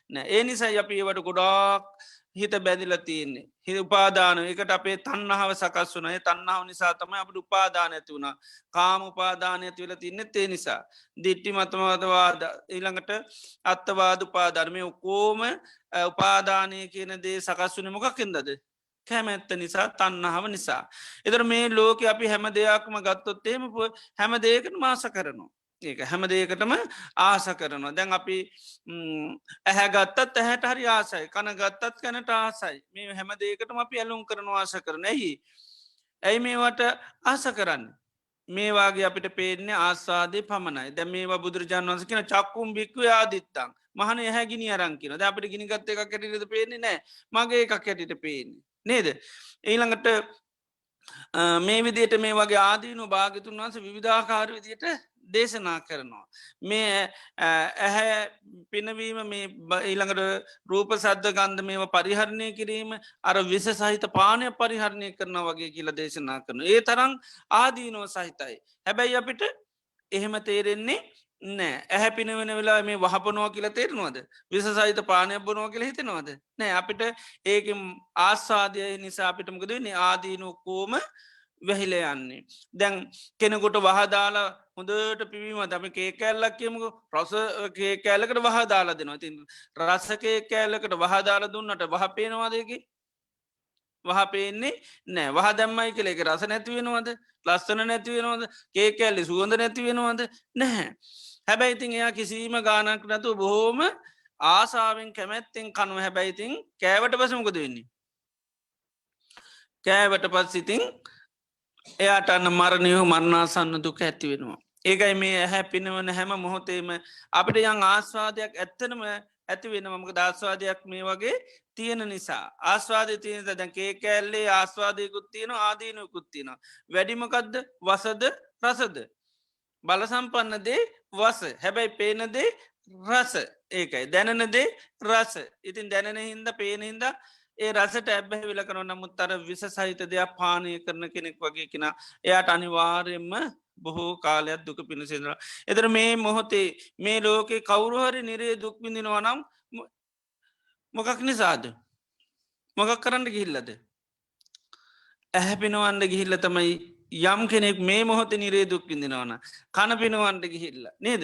නෑ ඒ නිසා අපි ඒවට ගොඩාක් හිත බැඳිල තියන්නේ හි උපාදාන එකට අපේ තන්නහාව සකස් වනය තන්නාව නිසා තමයි අපට උපාදාන ඇති වුණ කාම උපාදානය ඇතිවල තින්න තේ නිසා දිට්ටි මතමවදවාද ඊළඟට අත්තවාද උපාධර්මය ඔකෝම උපාදානය කියන දේ සකස් වන මොකක්කින්දද කැමැත්ත නිසා තන්නහාව නිසා. එතර මේ ලෝක අපි හැම දෙයක්ම ගත්තොත් එහෙම හැම දේකට මාස කරනවා. ඒක හැම දේකටම ආස කරනවා. දැන් අපි ඇහැ ගත්තත් ඇහැට හරි ආසයි කන ගත්තත් කැනට ආසයි මේ හැම දේකටම අපි ඇලුම් කරන ආස කරන ඇහි. ඇයි මේවට ආස කරන්න. මේවාගේ අපිට පේන්නේ ආස්වාදය පමණයි දැ මේවා බුදුරජාන් වන්ස කියන චක්කුම් බික්ව ආදිත්තං මහන හැගිනි අරංකින ද අපට ගිනිගත්ත එකක් කැටිට පේන්නේ නෑ මගේ එකක් ඇටිට පේන්නේ නේද. ඊළඟට මේ විදියට මේ වගේ ආදීනු භාගතුන් වන්ස විධාකාර විදියට දේශනා කරනවා. මේ ඇහැ පිනවීම මේ ඊළඟට රූප සද්ධ ගන්ධ මේව පරිහරණය කිරීම අර විස සහිත පානය පරිහරණය කරන වගේ කියලා දේශනා කරන. ඒ තරං ආදීනෝ සහිතයි. හැබැයි අපිට එහෙම තේරෙන්නේ නෑ ඇහැ පිනවෙන වෙලා මේ වහපනවා කියලා තේරනවාද විස සහිත පානයක් බොනවා කියලා හිතනවාද නෑ අපිට ඒක ආස්වාදය නිසා අපිටමකද වෙන්නේ ආදීනොක්කෝම වැහිල යන්නේ දැන් කෙනෙකුට වහදාලා හොඳට පිවීම තම කේකැල්ලක් කියමුක රස කෑල්ලකට වහදාලා දෙනවා තින් රස්සකේ කෑල්ලකට වහදාලා දුන්නට වහ පේනවාදයකි වහ පේන්නේ නෑ වහ දැම්මයි කළෙක රස නැතිවෙනවද ලස්සන නැතිවෙනවද කේකැල්ලි සුවඳ නැතිවෙනවද නැහැ හැබැයිතින් එයා කිසිීම ගානක් නතු බොහෝම ආසාාවෙන් කැමැත්තෙන් කනුව හැබැයිතින් කෑවට පසමකොද වෙන්නේ කෑවට පත් සිතින් එයාට අන්න මරණයහු මරණාසන්න දුක ඇති වෙනවා ඒකයි මේ ඇහැ පිනවන හැම මොහොතේම අපිට යං ආස්වාදයක් ඇත්තනම ඇති වෙන මක දස්වාදයක් මේ වගේ තියෙන නිසා ආස්වාදය තියෙන දැන් කේකැල්ලේ ආස්වාදයකුත් තියෙන ආදීනයකුත් තියෙන වැඩිමකක්ද වසද රසද බල සම්පන්නදේ වස හැබැයි පේනදේ රස ඒකයි දැනනදේ රස ඉතින් දැනන හින්ද පේන හින්ද ඒ රසට ඇබැ විල කරන නමුත් අර විස සහිත දෙයක් පානය කරන කෙනෙක් වගේ කෙන එයාට අනිවාර්යෙන්ම බොහෝ කාලයක් දුක පිණිසිදර එතර මේ මොහොතේ මේ ලෝකෙ කවුරුහරි නිරේ දුක්විඳිනවා නම් මොකක් නිසාද මොකක් කරන්න ගිහිල්ලද ඇහැ පිනවන්ඩ ගිහිල්ල තමයි යම් කෙනෙක් මේ මොහොත නිරේ දුක්කිින්දිනවන කණ පිනවන්ට ගිහිල්ල නේද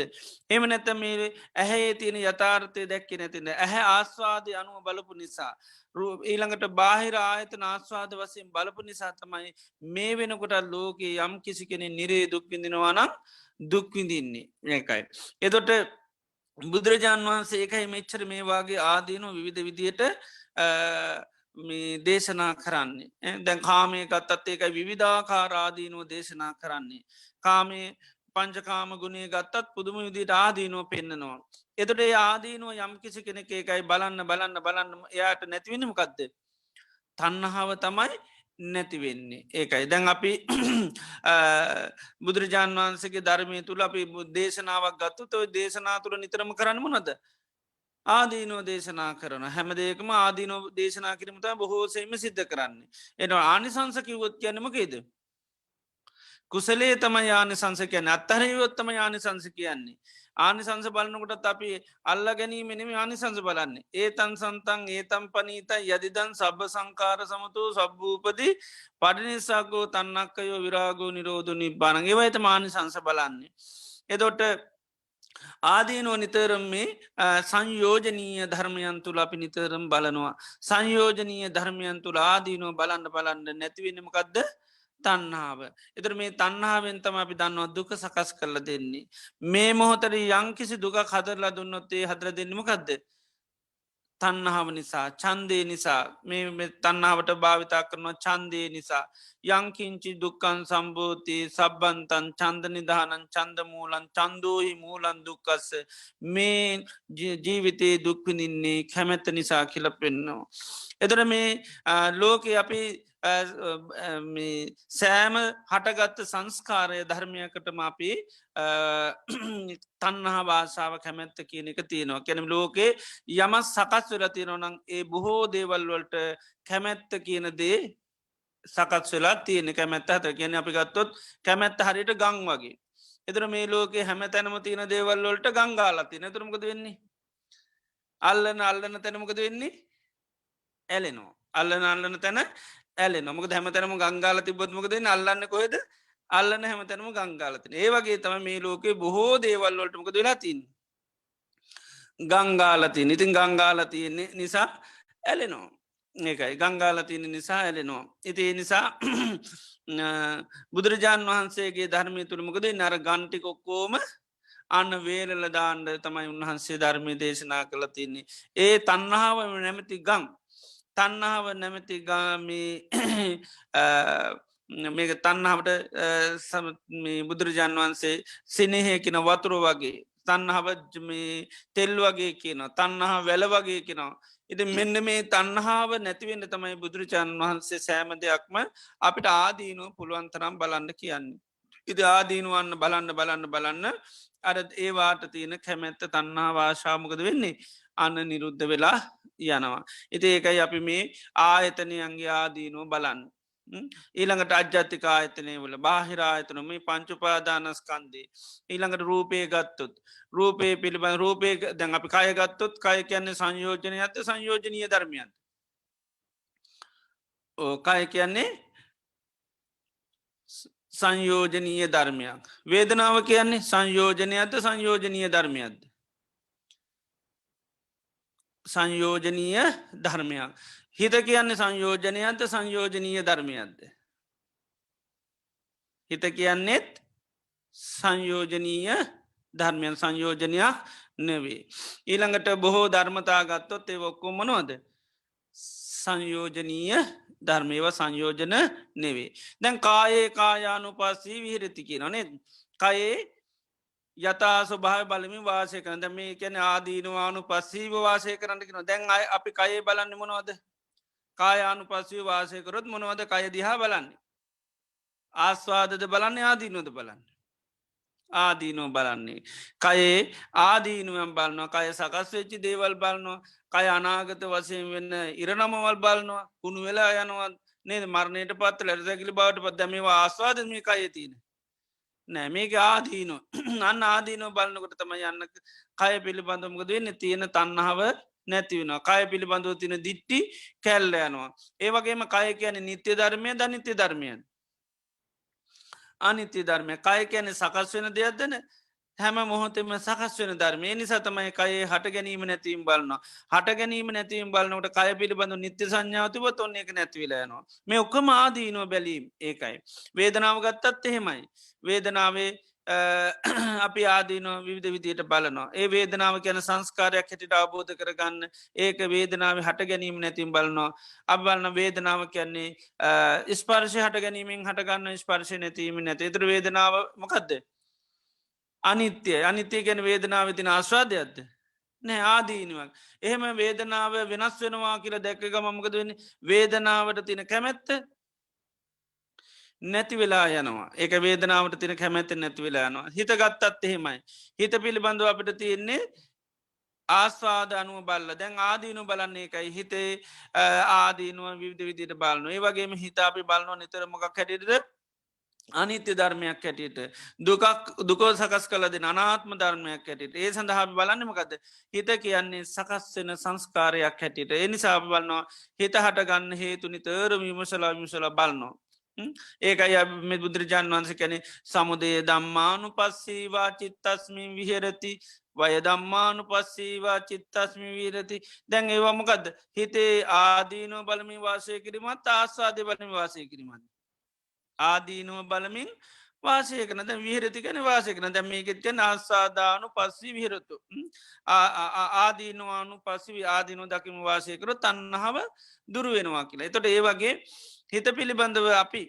එම නැත මේ ඇහැ තියෙන යථාර්ථය දැක්ක නැතිද ඇහැ ආස්වාදය අනුව බලපු නිසා ඊළඟට බාහිර ආයතන ආස්වාද වසයෙන් බලපු නිසා තමයි මේ වෙනකොට ලෝකයේ යම් කිසි කෙනෙ නිරේ දුක්විඳිනවානම් දුක්විඳින්නේ ඒකයි එතොට බුදුරජාණන් වහන්සේ ඒකයි මෙච්චර මේ වගේ ආදීනු විවිධ විදියට මේ දේශනා කරන්නේ දැන් කාමය ගත්තත් ඒකයි විවිධාකාරාදීනුව දේශනා කරන්නේ කාමේ පංචකාම ගුණේ ගත්තත් පුදුම විදිට ආදීනුව පෙන්න්නනවා එතට ඒ ආදීනුව යම් කිසි කෙනෙක එකයි බලන්න එයාට නැතිවෙනමකක්ද තන්නහාව තමයි නැතිවෙන්නේ ඒකයි දැන් අපි බුදුරජාණන් වහන්සගේ ධර්මය තුළ අපි දේශනාවක් ගත්තු තොයි දේශනා තුළ නිතරම කරන්න මොනද ආදීනෝ දේශනා කරන හැමදේකම ආදීනෝ දේශනා කිරීමත බොහෝසෙම සිද්ධ කරන්නේ එන ආනිසංස කිව්වොත් කියන්නමකේද කුසලේ තම යානි සංස කියන අත්හරයවොත්තම යානි සංස කියන්නේ ආනිසංස බලන්නකොටත් අපි අල්ල ගැනීමෙනම ආනිසංස බලන්නේ ඒ තන් සන්තන් ඒතම් පනීත යදිදන් සබ සංකාර සමතු සබ්භූපදී පඩිනිසාගෝ තන්නක්කයෝ විරාගෝ නිරෝධ නිබ්බාන ඒවයිත මානි සංස බලන්නේ එදොට ආදීනුව නිතරම් මේ සංයෝජනීය ධර්මයන් තුළ අපි නිතරම් බලනවා සංයෝජනීය ධර්මයන් තුළ ආදීනුව බලන්න නැතිවෙනමකක්ද තන්නාව එතර මේ තන්නාවෙන් තම අපි දන්නවා දුක සකස් කරල දෙන්නේ මේ මොහොතර යංකිසි දුක හදරලා දුන්නොත්තේ හදර දෙන්නමකක්ද තන්නාව නිසා චන්දය නිසා මේ තන්නාවට භාවිතා කරනවා චන්දය නිසා යංකින්චි දුක්කන් සම්බෝධති සබ්බන්තන් චන්ද නිධානන් චන්දමූලන් චන්දෝහි මූලන් දුක්කස්ස මේ ජීවිතයේ දුක්විනින්නේ කැමැත්ත නිසා කියල පෙන්නවා. එතර මේ ලෝකෙ අපි සෑම හටගත්ත සංස්කාරය ධර්මයකටම අපි තන්නහා භාෂාව කැමැත්ත කියන එක තියෙනවා කැනම් ලෝකේ යමත් සකස් වෙලා තියෙනවනං ඒ බොහෝ දේවල්වලට කැමැත්ත කියන දේ සකස් වෙලා තියෙන කැමැත්ත හත කියන අපි ගත්තොත් කැමැත්ත හරියට ගං වගේ එතර මේ ලෝකේ හැම තැනම තියෙන දේවල්වලට ගංගාලති නතුරමකද වෙන්නේ අල්ලන තැනමකද වෙන්නේ ඇලෙනවා අල්ලන තැන ඇලෙ නොමක හැමතැනම ගංගාල තිබොත්මකද අල්ලන්න කොහෙද අල්ලන්න හැමතැනම ගංගාලතින ඒ වගේ තම මේ ලෝකේ බොහෝ දේවල්වලටමක වෙලාතින් ගංගාලතින් ඉතින් ගංගාලතියන්නේ නිසා ඇලෙනෝ ඒකයි ගංගාලතියන නිසා ඇලෙනවා ඉති නිසා බුදුරජාණන් වහන්සේගේ ධර්මය තුළමකද නර ගන්ටිකොක්කෝම අන්න වේලල දාණ්ඩ තමයි උන්වහන්සේ ධර්මය දේශනා කළ තින්නේ ඒ තන්නහාව නැමති ගං තන්නාව නැමති ගාමී මේක තන්නාවට බුදුරජාන් වහන්සේ සිනහයකින වතුරු වගේ තන්නහාව තෙල් වගේ කියන තන්නහා වැල වගේ කෙනවා ඉති මෙන්න මේ තන්නහාාව නැතිවෙන්න තමයි බුදුරජාණන් වහන්සේ සෑම දෙයක්ම අපිට ආදීනුව පුළුවන්තරම් බලන්න කියන්නේ ඉති ආදීනුවන්න බලන්න අර ඒවාට තියෙන කැමැත්ත තන්නා වාශාමකද වෙන්නේ අන්න නිරුද්ධ වෙලා යනවා. ඉති ඒකයි අපි මේ ආයතනයන්ගේ ආදීනුව බලන්න. ඊළඟට අජ්ජාතික ආයතනය වල බාහිර ආයතන මේ පංචුපාදානස්කන්දේ ඊළඟට රූපය ගත්තොත් රූපය පිළිබඳ රූපය දැන් අපි කය ගත්තොත් කය කියන්නේ සංයෝජනය ඇත සංයෝජනීය ධර්මයන් කය කියන්නේ සංයෝජනීය ධර්මයක් වේදනාව කියන්නේ සංයෝජනයක්ද සංයෝජනීය ධර්මයක්ද සංයෝජනීය ධර්මයක් හිත කියන්නේ සංයෝජනයක්ද සංයෝජනීය ධර්මයක්ද හිත කියන්නෙත් සංයෝජනීය ධර්මයන් සංයෝජනයක් නෙවේ ඊළඟට බොහෝ ධර්මතා ගත්තොත් ඒ ඔක්කොම මොනවද සංයෝජනීය ධර්මයව සංයෝජන නෙවේ දැන් කායේ කායානු පස්සී විහිරති කියනනේ කයේ යතා ස්වභාව බලමින් වාසය කරන මේ කැන ආදීනවානු පස්සීව වාසය කරන්න කියෙන දැන් අයි අපි කයේ බලන්න මොනවද කායානු පස්සී වාසයකරොත් මොනවද කය දිහා බලන්නේ ආස්වාදද බලන්නේ ආදීනොද බලන්න ආදීනෝ බලන්නේ කයේ ආදීනුවම් බලනවා කය සකස් වෙච්චි දේවල් බලනවා කය අනාගත වසයෙන් වෙන්න ඉරනමවල් බලනවා කුණු වෙලා යනවා නේද මරණයට පත් ලැරසැකිලි බවට පත් දැමවා ආස්වාදම කය තියන නෑ මේක ආදීනෝ අන්න ආදීනෝ බලන්නකොට තම යන්න කය පිළිබඳමකද වෙන්න තියෙන තන්නහාව නැතිවෙන කය පිළිබඳව තින දිට්ටි කැල්ල යනවා ඒවගේම කය කියන නිත්‍ය ධර්මය ධනිත්‍ය ධර්මයන් අනිත්‍ය ධර්මය කය කියන සකස් වෙන දෙයක්දන හැම මොහොතෙම සකස් වෙන ධර්මය නිසා තමයි කයේ හට ගැනීම නැතිවීම බලන්නවා හට ගැනීම නැතිවීම බලන්නට කය පිළිබඳු නිත්‍ය සංඥාතිව ඔන්න එක නැතිවිලයනවා මේ ඔක්කම ආදීනුව බැලීම් ඒකයි වේදනාව ගත්තත් එහෙමයි වේදනාවේ අපි ආදීනෝ විවිධ විදියට බලනවා ඒ වේදනාව කියන සංස්කාරයක් හැටිට අවබෝධ කරගන්න ඒක වේදනාව හට ගැනීම නැතිම් බලනවා අප බලන්න වේදනාව කියන්නේ ස්පර්ශය හට ගැනීමෙන් හටගන්න ස්පර්ශය නැතිීම නැත ඉතුර වේදනාව මොකක්ද අනිත්‍යය අනිත්‍යය ගැන වේදනාව තින ආශ්වාදයක්ද නෑ ආදීනුවක් එහෙම වේදනාව වෙනස් වෙනවා කියලා දැක්ක මමකද වෙන්න වේදනාවට තින කැමැත්ත නැති වෙලා යනවා ඒක වේදනාවට තින කැමැත නැති වෙලා යනවා හිත ගත්තත් එහෙමයි හිත පිළිබඳව අපිට තියෙන්නේ ආස්වාද අනුව බල්ල දැන් ආදීනු බලන්නේ එකයි හිතේ ආදීනුව විවිධ විදිට බලන්න ඒ වගේම හිත අපි බලනවා නිතර මොකක් හැටියටද අනිත්‍ය ධර්මයක් හැටියට දුකෝ සකස් කලද අනාත්ම ධර්මයක් හැටියට ඒ සඳහා බලන්නමකද හිත කියන්නේ සකස් වෙන සංස්කාරයක් හැටියට එනිසා බලන්නවා හිත හටගන්න හේතු නිතර විමසලා විමසලා බලනවා ඒකයි මෙ බුදුරජාණන් වන්ස කැනෙ සමුදය දම්මානු පස්සීවා චිත්තස්මින් විහරති වය දම්මානු පස්සීවා චිත්තස්මි වීරති දැන් ඒවමකද හිතේ ආදීනෝ බලමින් වාසය කිරීමත් ආස්වාදය බලමින් වාසය කිරීමත් ආදීනුව බලමින් වාසය කනද විහරති කන වාසය කන දැම මේකෙත්කන ආසාධානු පස්සී විහරතු ආදීනවානු පස්සවි ආදීනු දකිම වාසයකරු තන්නහාව දුරුවෙනවා කියලා එතොට ඒ වගේ හිත පිළිබඳව අපි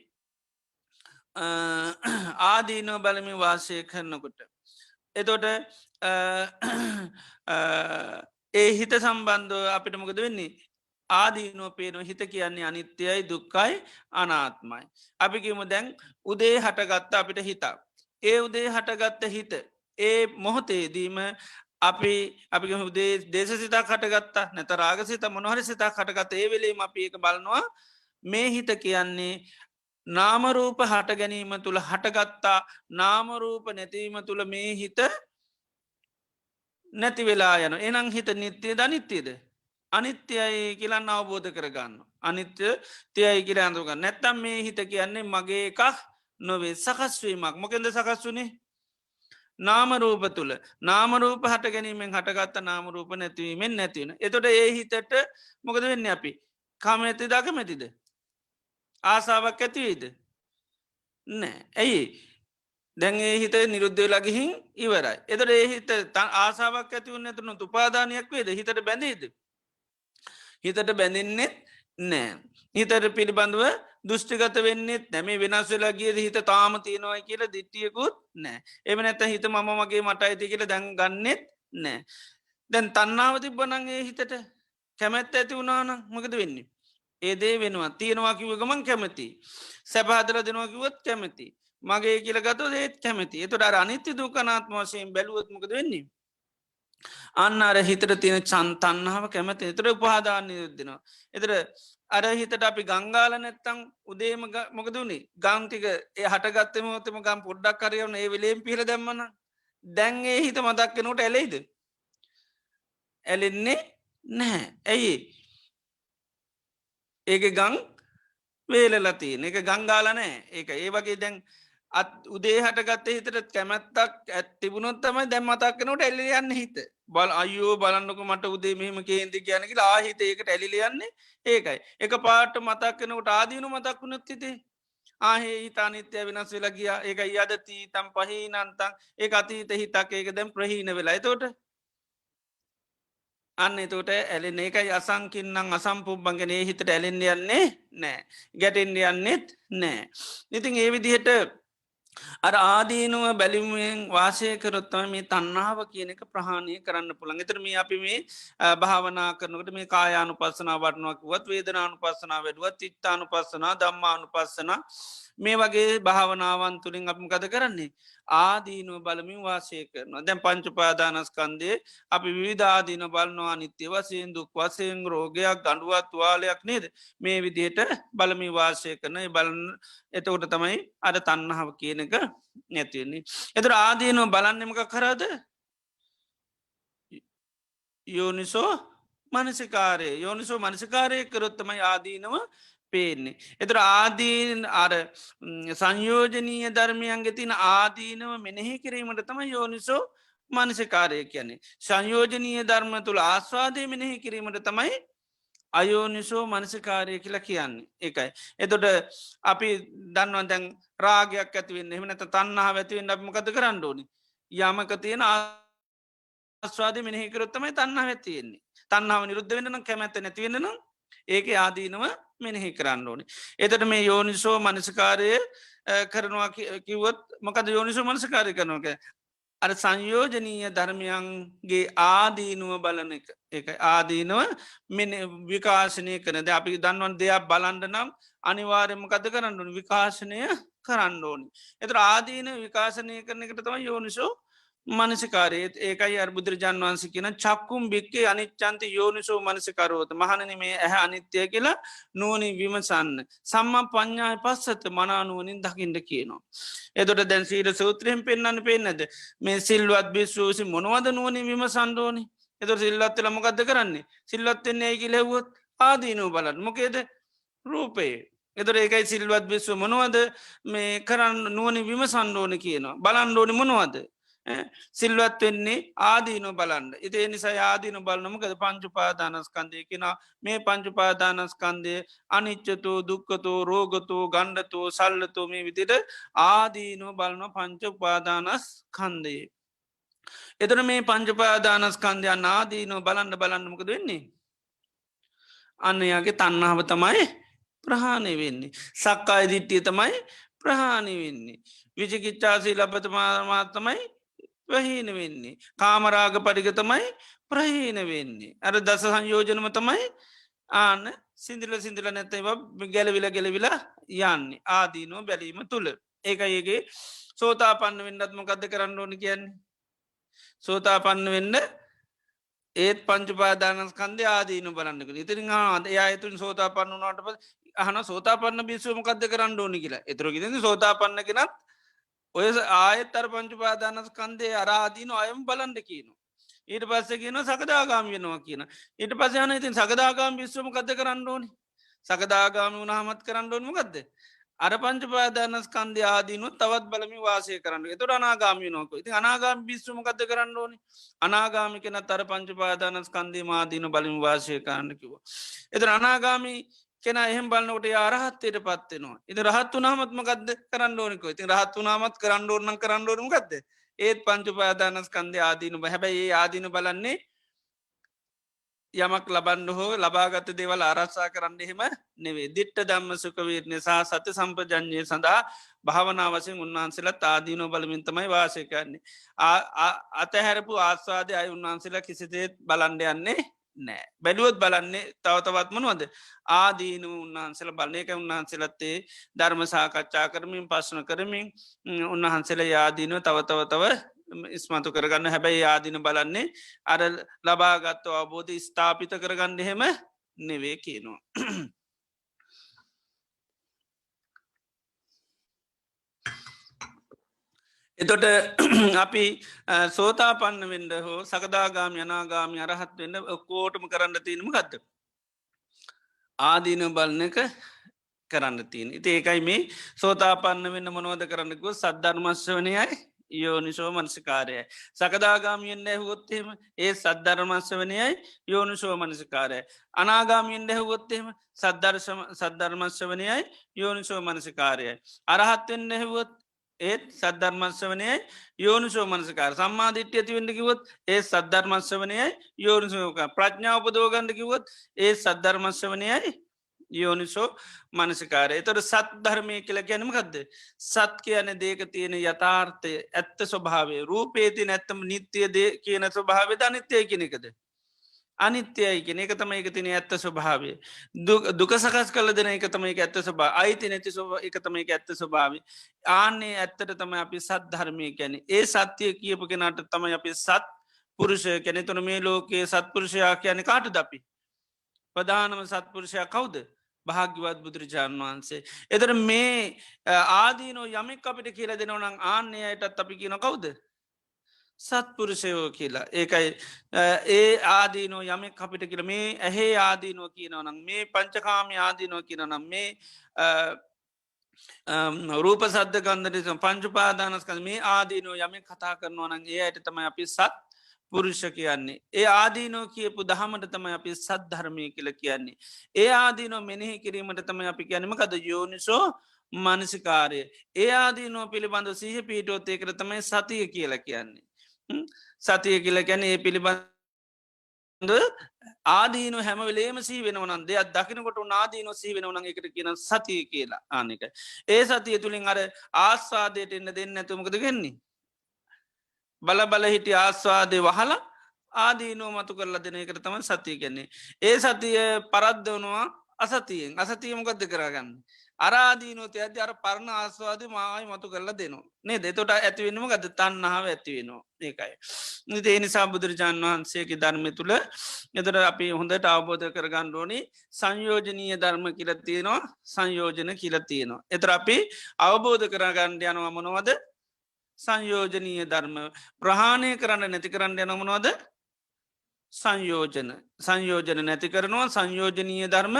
ආදීනව බලමින් වාසය කරනකොට එතොට ඒ හිත සම්බන්ධව අපිට මොකද වෙන්නේ ආදීනුව පේනුව හිත කියන්නේ අනිත්‍යයයි දුක්කයි අනාත්මයි. අපිකිම දැන් උදේ හටගත්ත අපිට හිතා. ඒ උදේ හටගත්ත හිත. ඒ මොහොතේදීම අපි උදේ දේශ සිතා කටගත්තා නැත රාගසිත මොනහරි සිතා කටගත ඒ වෙලේම අපි ඒක බලනවා මේ හිත කියන්නේ නාමරූප හට ගැනීම තුළ හටගත්තා නාමරූප නැතිවීම තුළ මේ හිත නැති වෙලා යන එනං හිත නිත්‍යය දනිත්‍යයද අනිත්‍යයි කියලන්න අවබෝධ කරගන්න අනිත්‍ය තියයි කියල ඇඳුගන්න නැත්තම් මේ හිත කියන්නේ මගේ එකක් නොවේ සකස්වීමක් මොකෙන්ද සකස් වුනේ නාමරූප තුළ නාමරූප හට ගැනීමෙන් හටගත්ත නාමරූප නැතිවීමෙන් නැතිවෙන එතොට ඒ හිතට මොකද වෙන්න අපි කාම ඇති දකමැතිද ආසාාවක් ඇතිවේද නෑ ඇයි දැන්ඒ හිත නිරුද්ධ ලගිහින් ඉවරයි එතට ඒ හිත ආසාාවක් ඇතිවන්න ඇතුනු උපාදානයක් වේද හිතට බැඳේද හිතට බැඳෙන්නෙත් නෑ හිතට පිළිබඳව දෘෂ්ටිගත වෙන්නෙත් නැමේ වෙනස් වෙලා ගියද හිත තාම තියෙනවයි කියලා දිට්ටියකුත් නෑ එම නැත හිත මම මගේ මට අයිති කියල දැන් ගන්නෙත් නෑ දැන් තන්නාව තිබ්බනන්ගේ හිතට කැමැත්ත ඇති වුණාන මොකද වෙන්නේ ඒදේ වෙනවා තියෙනවා කිව ගමන් කැමති සැපහදර දෙනවාකිවත් කැමති මගේ කියල ගත ඒත් කැමති එතට අනිත්‍ය දුකනාත්ම වශයෙන් බැලුවත්මකද වෙන්නේ අන්න අර හිතර තියෙන චන්තන්නාව කැමති එතර උපහදාන්න යුද්ධනවා එතර අර හිතට අපි ගංගාල නැත්තං උදේම මොකදුනේ ගංතික ඒ හටගත්තම ොතම ගම් පොඩ්ඩක් කරයවන ඒ වෙලේම් පිර දැම්මන දැන්ගේ හිත මදක්කනොට ඇලෙයිද ඇලෙන්නේ නැහැ ඇයි ඒක ගං වේලලතිය එක ගංගාලනෑ ඒක ඒ වගේ දැන් අත් උදේ හටගත්ත හිතට කැමැත්තක් ඇත්තිබුණොත් තමයි දැම් මතක්කනොට එල්ලියන්න හිත බල අයෝ බලන්නක මට උදේ මෙහම කේන්ති කියනක ආහිත ඒකට ඇලිලියන්නේ ඒකයි එක පාට මතක්කනකට ආදීනු මතක්කුණොත් හිතේ ආහේ හිතානිත්‍යය වෙනස් වෙලා ගිය ඒක යදති තම් පහිනන්තන් ඒ අතීත හිතක් ඒක දැම් ප්‍රහීන වෙලා තෝට අන්න තෝට ඇලෙන එකයි අසංකින්නම් අසම්පුබ්බන්ගෙන හිතට ඇලෙන්ඩ යන්නේ නෑ ගැටෙන්ඩ යන්නෙත් නෑ ඉතින් ඒ විදිහට අර ආදීනුව බැලිමුවෙන් වාසය කරොත්තම මේ තන්නාව කියන එක ප්‍රහණය කරන්න පුළන් එතර මේ අපි මේ භාවනා කරනකට මේ කායානු පස්සනා වටනුවක් වත් වේදනානු පස්සනා වැඩුවත් ඉත්තානු පස්සනා දම්මානු පස්සන මේ වගේ භාවනාවන් තුළින් අපම කද කරන්නේ ආදීනුව බලමින් වාසය කරනවා දැන් පංචුපාදානස්කන්දේ අපි විධාදීන බලනවා නිත්‍ය වසයෙන් දුක් වසයෙන් රෝගයක් ගඩුවත් වාලයක් නේද මේ විදියට බලමි වාසය කරන බලන්න එතකොට තමයි අර තන්නහාව කියන එක නැතිවෙන්නේ එතුර ආදීනුව බලන්නෙමක කරද යෝනිසෝ මනසිකාරය යෝනිසෝ මනසිකාරය කරොත්තමයි ආදීනව පේන්නේ. එතර ආදීන් අර සංයෝජනීය ධර්මයන්ගේ තින ආදීනව මෙනෙහි කිරීමට තම යෝනිසෝ මනසිකාරය කියන්නේ. සංයෝජනීය ධර්ම තුළ ආස්වාදය මෙනෙහි කිරීමට තමයි අයෝනිසෝ මනසිකාරය කියලා කියන්නේ එකයි. එතොට අපි දන්නවා දැන් රාගයක් ඇතිවෙන්න එහමනත තන්නා ඇතිවෙන් අපමකත කරන්න ඕනි. යමක තියෙන ආස්වාද මෙනෙහිකරොත්තමයි තන්නා ඇතියෙන්නේ. තන්නාව නිරුද්ධ වෙන්නන කැමැත්ත නැතිවෙන්නන ඒක ආදීනව මෙනෙහි කරන්න ඕනි. එතට මේ යෝනිසෝ මනසිකාරය කරනවා කිවොත් මොකද යෝනිසෝ මනසිකාරය කරනක. අර සංයෝජනීය ධර්මයන්ගේ ආදීනුව බලන එක ආදීනව විකාශනය කරනද අපි දන්වන් දෙයක් බලන්ඩ නම් අනිවාර්යම කද කරන්නුන් විකාශනය කරන්න ඕනි. එතර ආදීන විකාශනය කරන එකට තම යෝනිසෝ මනසිකාරයත් ඒකයි අර්බුදුරජාන් වන්සි කියන චක්කුම් බික්කේ අනිච්චන්ත යෝනිසෝ මනසිකරෝත මහනන මේ ඇහ අනිත්‍යය කියලා නෝනි විමසන්න. සම්ම පඥ්ඥාය පස්සත මනානුවනින් දකිින්ට කියනවා. එතොට දැන් සීර සූත්‍රයෙන් පෙන්න්න පෙන්නද මේ සිල්වත් බිස්සූසි මොනවද නුවනි විමසන්ඩෝනි එතොට සිල්ලත්තල මොකක්ද කරන්නේ සිල්ලත්තෙන්නේ ඇයි කිලෙව්වොත් ආදීනූ බලත් මොකේද රූපයේ එතොට ඒකයි සිල්වත් බිස්ව මොනවද මේ කරන්න නුවනි විමසන්ඩෝන කියනවා බලන්ඩෝනි මොනවද සිල්වත් වෙන්නේ ආදීනු බලන්න ඉතිේ නිසා ආදීනු බලනමකද පංචුපාදානස්කන්දය කෙන මේ පංචුපාදානස්කන්දය අනිච්චතු දුක්කතු රෝගතු ගණ්ඩතු සල්ලතු මේ විදිට ආදීනු බලන පංචුපාදානස් කන්දයේ. එතන මේ පංචුපාදානස්කන්දයන් ආදීනු බලන්න බලන්නමකද වෙන්නේ. අන්නයාගේ තන්නාව තමයි ප්‍රහාණය වෙන්නේ. සක්කාය දිට්ටිය තමයි ප්‍රහාණි වෙන්නේ. විචිකිච්චාසී ලබත මාතමයි ප්‍රහීන වෙන්නේ. කාමරාග පටික තමයි ප්‍රහීන වෙන්නේ. අර දස සංයෝජනම තමයි ආන සිින්දිල නැතව ගැලවිලා යන්නේ ආදීනෝ බැලීම තුළ. ඒකඒගේ සෝතා පන්න වෙන්නත්ම කද කරන්න ඕනි කියන්නේ. සෝතා පන්න වෙන්න ඒත් පංචුපාදානස්කන්ද ආදීනු බලන්නක ඉතිරි ආද අයතුන් සෝතා පන්නුනාට ප අහන සෝතා පන්න බිස්සුම කද කරන්න ඕනි කියලා එතුරකි සෝතා පන්න කෙනත් ඔය ආයත්තර පංචුපාදානස්කන්දේ අරාදීන අයම් බලන්ඩ කියනු. ඊට පස්ස කියන සකදාගාම වෙනවා කියන. ඊට පසයන ඉතින් සකදාගාම විශ්වම කද කරන්න ඕනි සකදාගාම වුණහමත් කරන්න ඕනම ගත්ද. අර පංචුපාදානස්කන්දය ආදීනුත් තවත් බලමි වාසය කරන්න එතුර අනාගාමී නොක ඉති අනාගාම විශ්වම කද කරන්න ඕනි අනාගාමික තර පංචුපාදානස්කන්දේ මාදීන බලින් වාසය කරන්න කිව. එත අනාගාමී කෙන එහෙම බලන්නට අරහත්තයට පත්වෙනවා ඉති රහත් වනාමත්ම ගද කරන්න ඕනික ඉති රහත් වනාමත් කරන්න ඕන්න කරන්න ඕනු ගත්ද ඒත් පංචුපාදානස්කන්දය ආදීනු හැබැයි ඒ ආදීන බලන්නේ යමක් ලබන්න හෝ ලබාගත දේවල් ආරක්ෂා කරන්න එහෙම නෙවේ දිට්ට දම්ම සුකවීරණය සහ සත්‍ය සම්පජඥය සඳහා භාවනාවසයෙන් උන්වහන්සේලා ආදීනෝ බලමින්තමයි වාසය කරන්නේ. අතහැරපු ආස්වාදය අය උන්වහන්සේලා කිසිදේත් බලන්ඩ යන්නේ නෑ බැලුවොත් බලන්නේ තවතවත්මනුවද ආදීන උන්වහන්සේල බලනය එක උන්වහන්සේලත්තේ ධර්ම සාකච්ඡා කරමින් පශ්න කරමින් උන්වහන්සේල යාදීනව තවතවතව ඉස්මතු කරගන්න හැබැයි යාදින බලන්නේ අර ලබාගත්ව අවබෝධ ස්ථාපිත කරගන්න එහෙම නෙවේ කියනවා. එතොට අපි සෝතා පන්න වෙන්ඩ හෝ සකදාගාම යනාගාමි අරහත් වෙන්න කෝටම කරන්න තියනම ගත්ත. ආදීන බලන එක කරන්න තියන. ඉති ඒකයි මේ සෝතාපන්න වෙන්න මොනෝද කරන්නකු සද්ධර්මශ්වනයයි යෝනිසෝ මනසිකාරයයි. සකදාගාමියෙන් ඇහුවොත්තෙම ඒ සද්ධර්මශ්වනයයි යෝනිසෝ මනසිකාරය. අනාගාමියෙන් ඇහුවොත්තෙම සද්ධර්මශ්වනයයි යෝනිසෝ මනසිකාරයයි. අරහත්වෙන්න ඇහුවොත් ඒත් සද්ධර්මශ්වනයයි යෝනිසෝ මනසිකාර සම්මාධිට්්‍ය ඇතිවෙඩකිවොත් ඒ සද්ධර්මශ්වනයයි යෝනිසෝක ප්‍රඥාවපදෝගණඩකිවොත් ඒ සද්ධර්මශ්වනයයි යෝනිසෝ මනසිකාරය. එතොට සත් ධර්මය කියල ගැනීමකක්ද. සත් කියන දේක තියෙන යථාර්ථය ඇත්ත ස්වභාවේ රූපේති නැත්තම නිත්‍යය දේ කියන ස්වභාවද අනිත්‍යය කෙනෙකද. අනිත්‍යයි කෙන එක තම එක තින ඇත්ත ස්වභාවය. දුක සකස් කල දෙන එක තම එක ඇත්ත ස්වභා අයිති නැති එක තම එක ඇත්ත ස්වභාව. ආනේ ඇත්තට තම අපි සත් ධර්මය කැනෙ ඒ සත්‍යය කියපු කෙනට තම අපි සත් පුරුෂය කැනෙ තුන මේ ලෝකයේ සත්පුරුෂයා කියන කාට දපි. ප්‍රධානම සත්පුරුෂයා කවුද. භාග්‍යවත් බුදුරජාණන් වහන්සේ. එතර මේ ආදීනෝ යමෙක් අපිට කියල දෙනවනං ආන්නේ අයටත් අපි කියන කවුද. සත්පුරුෂයෝ කියලා ඒකයි ඒ ආදීනෝ යමෙක් අපිට කියල මේ ඇහේ ආදීනුව කියනවනම් මේ පංචකාමි ආදීනුව කියනනම් මේ රූප සද්ධ ගන්ධ පංචුපාදානස්කල් මේ ආදීනෝ යමෙක් කතා කරනවනන් ඒ අයට තමයි අපි සත් පුරුෂ කියන්නේ. ඒ ආදීනෝ කියපු දහමට තමයි අපි සද්ධර්මය කියල කියන්නේ. ඒ ආදීනෝ මෙනෙහි කිරීමට තමයි අපි කියනීමකද යෝනිසෝ මනසිකාරය. ඒ ආදීනෝ පිළිබඳ සහ පීටෝත්තය කර තමයි සතිය කියල කියන්නේ. සතිය කියල ගැන ඒ පිළිබඳ ආදීන හැමවලේම සී වෙනවන දෙයක් දකිනකොට නාදීන සී වෙනවන එකට කියන සතිය කියලා ආනක. ඒ සතිය තුළින් අර ආස්වාදයට එන්න දෙන්න ඇතුමකද ගෙන්නේ. බල බල හිටිය ආස්වාදය වහලා ආදීනෝ මතු කරලා දෙන එකට තම සතිය ගැන්නේ. ඒ සතිය පරද්දවනවා අසතියෙන් අසතියමකක්ද කරගන්න. අරාදීනෝතය ඇති අර පරණ ආස්වාද මායි මතු කරලා දෙනවා නේ දෙතොට ඇතිවෙනම ගද තන්නාව ඇතිවෙනවා ඒකයි. නිති එනිසා බුදුරජාණන් වහන්සේගේ ධර්මය තුළ එතට අපි හොඳට අවබෝධ කරගන්න ඕනි සංයෝජනීය ධර්ම කියලතියනවා සංයෝජන කියලතියනවා. එතර අපි අවබෝධ කරගණ්ඩ යනවා මොනවද සංයෝජනීය ධර්ම ප්‍රහාණය කරන්න නැති කරන්න යනමනවද සංයෝජන නැති කරනවා සංයෝජනීය ධර්ම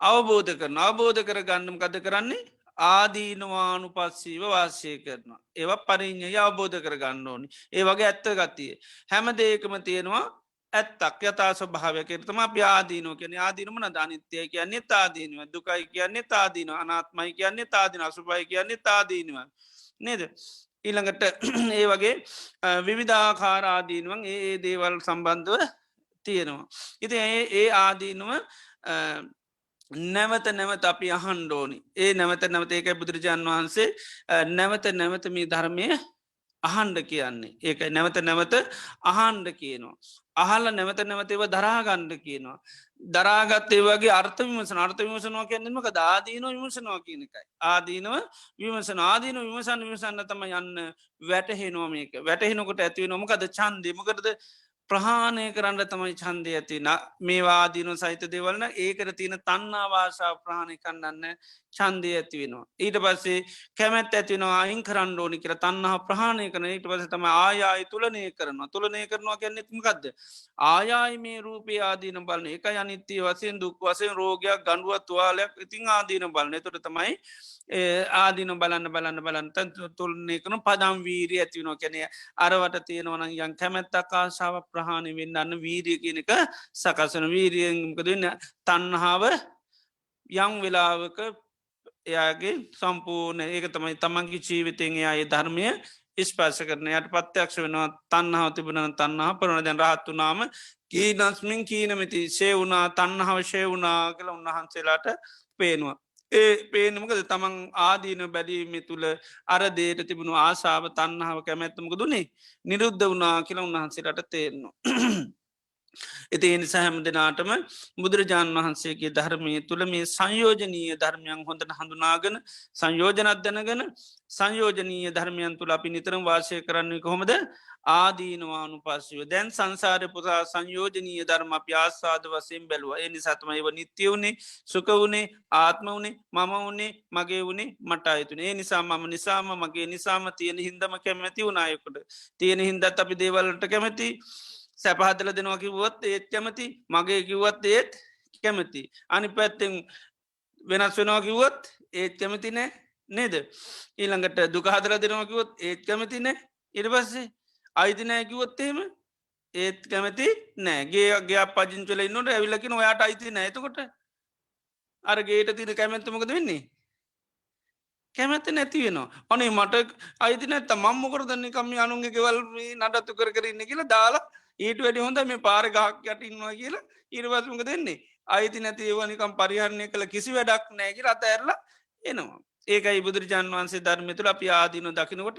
අවබෝධ කරන අවබෝධ කර ගන්නම කද කරන්නේ ආදීනවානු පස්සීව වාසය කරනවා. ඒව පරිින්්ඥය අවබෝධ කර ගන්න ඕනි. ඒ වගේ ඇත්ත ගතිය. හැම දේකම තියෙනවා ඇත්තක් යතා ස්වභාවය කරතම ප්‍යාදීනෝ කියන ආදීනමන ධනිත්‍යය කියන්නේ තාදීනුව දුකයි කියන්නේ තාදීන අනාත්මයි කියන්නේ තාදින අසුපයි කියන්නේ තාදීනුව නේද. ඊළඟට ඒ වගේ විවිධාකාරාදීනුවන් ඒ දේවල් සම්බන්ධව තියෙනවා. ඉති ඒ ආදීනුව නැවත නැවත අපි අහන්ඩෝනි ඒ නැවත නැවත ඒකයි බුදුරජාණන් වහන්සේ නැවත නැවත මේ ධර්මය අහන්ඩ කියන්නේ ඒකයි නැවත නැවත අහන්ඩ කියනවා. අහල්ල නැවත නැවතේව දරාගණ්ඩ කියනවා. දරාගත්තේ වගේ අර්ථ විමසන අර්ථ විමසනවා කියන්නීමක ආදීන විමසනවා කියන එකයි. ආදීනව විමසන ආදීන විමසන්න විමසන්න තම යන්න වැටහෙනවා මේක වැටහෙනකොට ඇතිව නොමකද චන්දීමකරද ප්‍රහාණය කරන්න තමයි චන්දය ඇතින මේවාදීන සහිත දෙවලන ඒකර තියෙන තන්නාවාශාව ප්‍රහණය කන්නන්න චන්දය ඇතිවෙනවා. ඊට පස්සේ කැමැත් ඇතිනවා අයින් කරන්න ඕනි කියර තන්නාහ ප්‍රහණය කරන ඊට පස තම ආයායි තුලනය කරනවා තුලනය කරනවා කියන්නෙත්මකක්ද. ආයායි මේ රූපය ආදීන බලන එක අනිත්‍ය වසයෙන් දුක් වසයෙන් රෝගයක් ගණඩුවත් තුවාලයක් ඉතිං ආදීන බලන තොට තමයි ආදීන බලන්න තැන් තුළන්නේ කන පදම් වීරී ඇතිවනෝ කැනෙ අරවට තියෙනවන යන් කැමැත්තක් ආශාව ප්‍රහණය වෙන්න අන්න වීරිය කියනක සකසන වීරියෙන්කදන්න තන්හාාව යං වෙලාවක එයාගේ සම්පූර්ණ ඒක තමයි තමන්ගේ ජීවිතෙන් එයායේ ධර්මය ස්පර්ශ කරන යට පත්්‍යක්ෂ වෙනවා තන්නාව තිබුණ තන්නා පරණ දැන් රහත්තුනාම කීනස්මින් කීනමති සේ වුණා තන්නහාව ශය වුණා කළ උන්වහන්සේලාට පේනවා. ඒ පේනමකද තමන් ආදීන බැලීම තුළ අරදේට තිබුණු ආශාව තන්නාව කැමැත්තමක දුනේ නිරුද්ධ වනා කියලා උන්වහන්සේට තේරනවා. ඉති එනිසා හැම දෙනාටම බුදුරජාණන් වහන්සේගේ ධර්මය තුළ මේ සංයෝජනීය ධර්මයන් හොඳට හඳුනාගෙන සංයෝජනත් දැනගෙන සංයෝජනීය ධර්මයන් තුළ අපි නිතරම් වාසය කරන්නේ කොහොමද ආදීනවානු පස්සව දැන් සංසාරය පුසා සංයෝජනීය ධර්ම අප ආස්වාද වසයෙන් බැලුව එනි සතමයිව නිත්‍ය වුණේ සුක වුණේ ආත්ම වුණේ මම වුණේ මගේ වුණේ මට අයතුනේ ඒ නිසා මම නිසාම මගේ නිසාම තියෙන හින්දම කැමැති වුණනායකුට තියෙන හින්දත් අපි දේවල්ලට කැමැති සැපහදල දෙනවා කිව්වොත් ඒත් කැමති මගේ කිව්වත් ඒත් කැමති අනි පැත්තෙන් වෙනස් වෙනවා කිව්වොත් ඒත් කැමති නෑ නේද ඊළඟට දුකහදල දෙනවා කිවොත් ඒත් කැමති නෑ ඉරපස්සේ අයිතිනෑ කිවොත්තේම ඒත් කැමති නෑගේගේ පජිංචල ඉන්නට ඇවිලකින ඔයාට අයිති නෑතකොට අරගේට තින කැමැත්තමකද වෙන්නේ කැමැත නැති වෙනවා අනේ මට අයිති නැත මම්මකරදන්නේ කම අනුන්ගේ ගෙවල් නඩත්තු කරන්න කියලා දාලා ඊට වැඩි හොඳ මේ පාර ගහක් යට ඉන්නවා කියලා ඉරවසමක දෙන්නේ අයිති නැති ඒවනිකම් පරිහරණය කළ කිසි වැඩක් නෑකි අත ඇරලා එනවා ඒකයි බුදුරජාන් වන්සේ ධර්මය තුළ අපි ආදීන දකිනකොට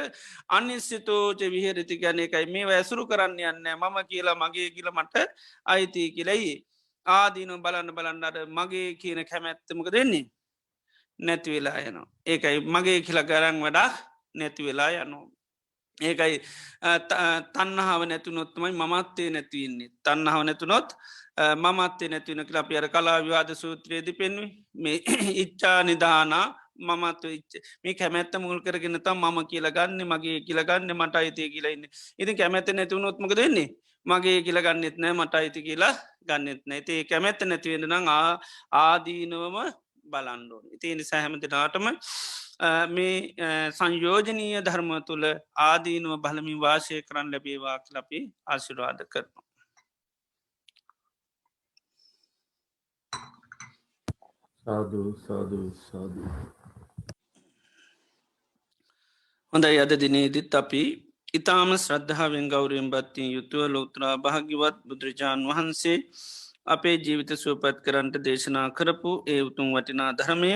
අනිස්්‍යතෝච විහරති ගැන එකයි මේ ඇසුරු කරන්න යන්න මම කියලා මගේ කියල මට අයිති කියලයි ආදීනු බලන්නට මගේ කියන කැමැත්තමක දෙන්නේ නැති වෙලා යනවා ඒකයි මගේ කියලා ගරන් වඩා නැති වෙලා යනවා ඒකයි තන්නහාව නැතුනොත්මයි මමත්තේ නැතිවන්නේ තන්නහාව නැතුනොත් මමත්තේ නැතිවන කියලා අප අර කලා විවාද සූත්‍රයේද පෙන්වේ මේ ඉච්චා නිධානා මමත්ව මේ කැමැත්ත මුල් කරගෙන තම් මම කියලගන්න මගේ කියලගන්න මට අයිතිය කියලන්න ඉතින් කැමැත්ත නැතිවුණොත්මක දෙන්නේ මගේ කියලගන්නෙත් නෑ මට අයිති කියලා ගන්නෙත් නැති කැමැත්ත නැතිවෙන නම් ආදීනුවම බලන්ඩෝන් ඉතිනි සැහැමතිනාටම මේ සංයෝජනීය ධර්ම තුළ ආදීනුව බලමින් වාසය කරන්න ලැබේවා ලපි ආශිරවාද කරනවා. සාදු සාදු සාදු. හොඳයි අද දිනේදිත් අපි ඉතාම ශ්‍රද්ධාවෙන් ගෞරයෙන් බත්තිය යුතුව ලෝත්‍රා භාගිවත් බුදුරජාණන් වහන්සේ අපේ ජීවිත සුවපත් කරන්ට දේශනා කරපු ඒ උතුම් වටිනා ධර්මය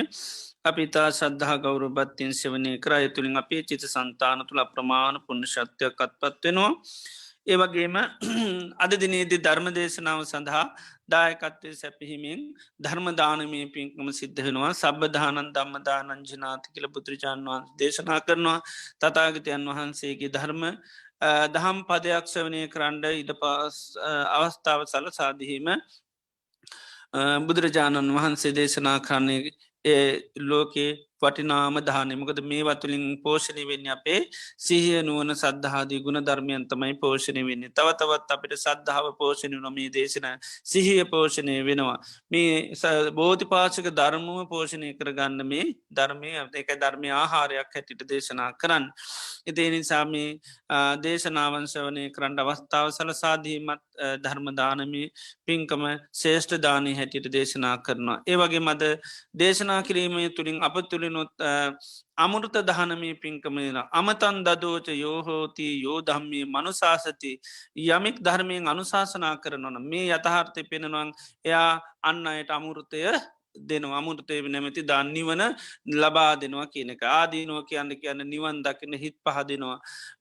අපිතා සද්ධහ ගෞර බත්තින් සෙවනය කර යතුළින් අපේ චිත සන්තාන තුළ ප්‍රමාණ පුුණ ශක්තියක් අත්පත්වෙනවා. ඒවගේම අද දිනේදී ධර්ම දේශනාව සඳහා දායකත්වය සැපිහිමින් ධර්මදානමය පින්කම සිද්ධ වෙනවා සබධානන් දම්මදානංජනාති කියල බුදුරජාණන් වහන්ස දේශනා කරනවා තතාගතයන් වහන්සේගේ ධර්ම දහම් පදයක් සවනය කරන්ඩ ඉඩ පස් අවස්ථාව සල සාදහීම බුදුරජාණන් වහන්සේ දේශනා කරන්නේ ඒ ලෝකේ වටිනාම දානයමකද මේ වතුලින් පෝෂණය වෙන්න අපේ සිහිය නුවන සද්ධාදී ගුණ ධර්මයන්තමයි පෝෂණය වෙන්නේ තවතවත් අපිට සද්ධාව පෝෂණය නොමේ දේශන සිහිය පෝෂණය වෙනවා මේ බෝධි පාචක ධර්මුව පෝෂණය කරගන්න මේ ධර්මය එක ධර්මය ආහාරයක් හැටිට දේශනා කරන්න එතිේ නිසාමේ දේශනාවන්සවනය කරන්න අවස්ථාව සලසාදීමත් ධර්මදානමි පින්කම ශේෂ්ඨ දානය හැටියට දේශනා කරනවා ඒවගේ මද දේශනා කිරීමේ තුළින් අප තුළින් නොත් අමුෘත දහනමී පින්කමේන අමතන් දදෝච යෝහෝති යෝධම්මී මනුසාසති යමික් ධර්මයෙන් අනුශාසනා කරනවන මේ යතහාර්ථය පෙනෙනවන් එයා අන්න අයට අමුෘතය දෙනවා අමුෘතය නැමැති දන්නිවන ලබා දෙනවා කියනක ආදීනුව කියන්න කියන්න නිවන් දකින හිත් පහදෙනවා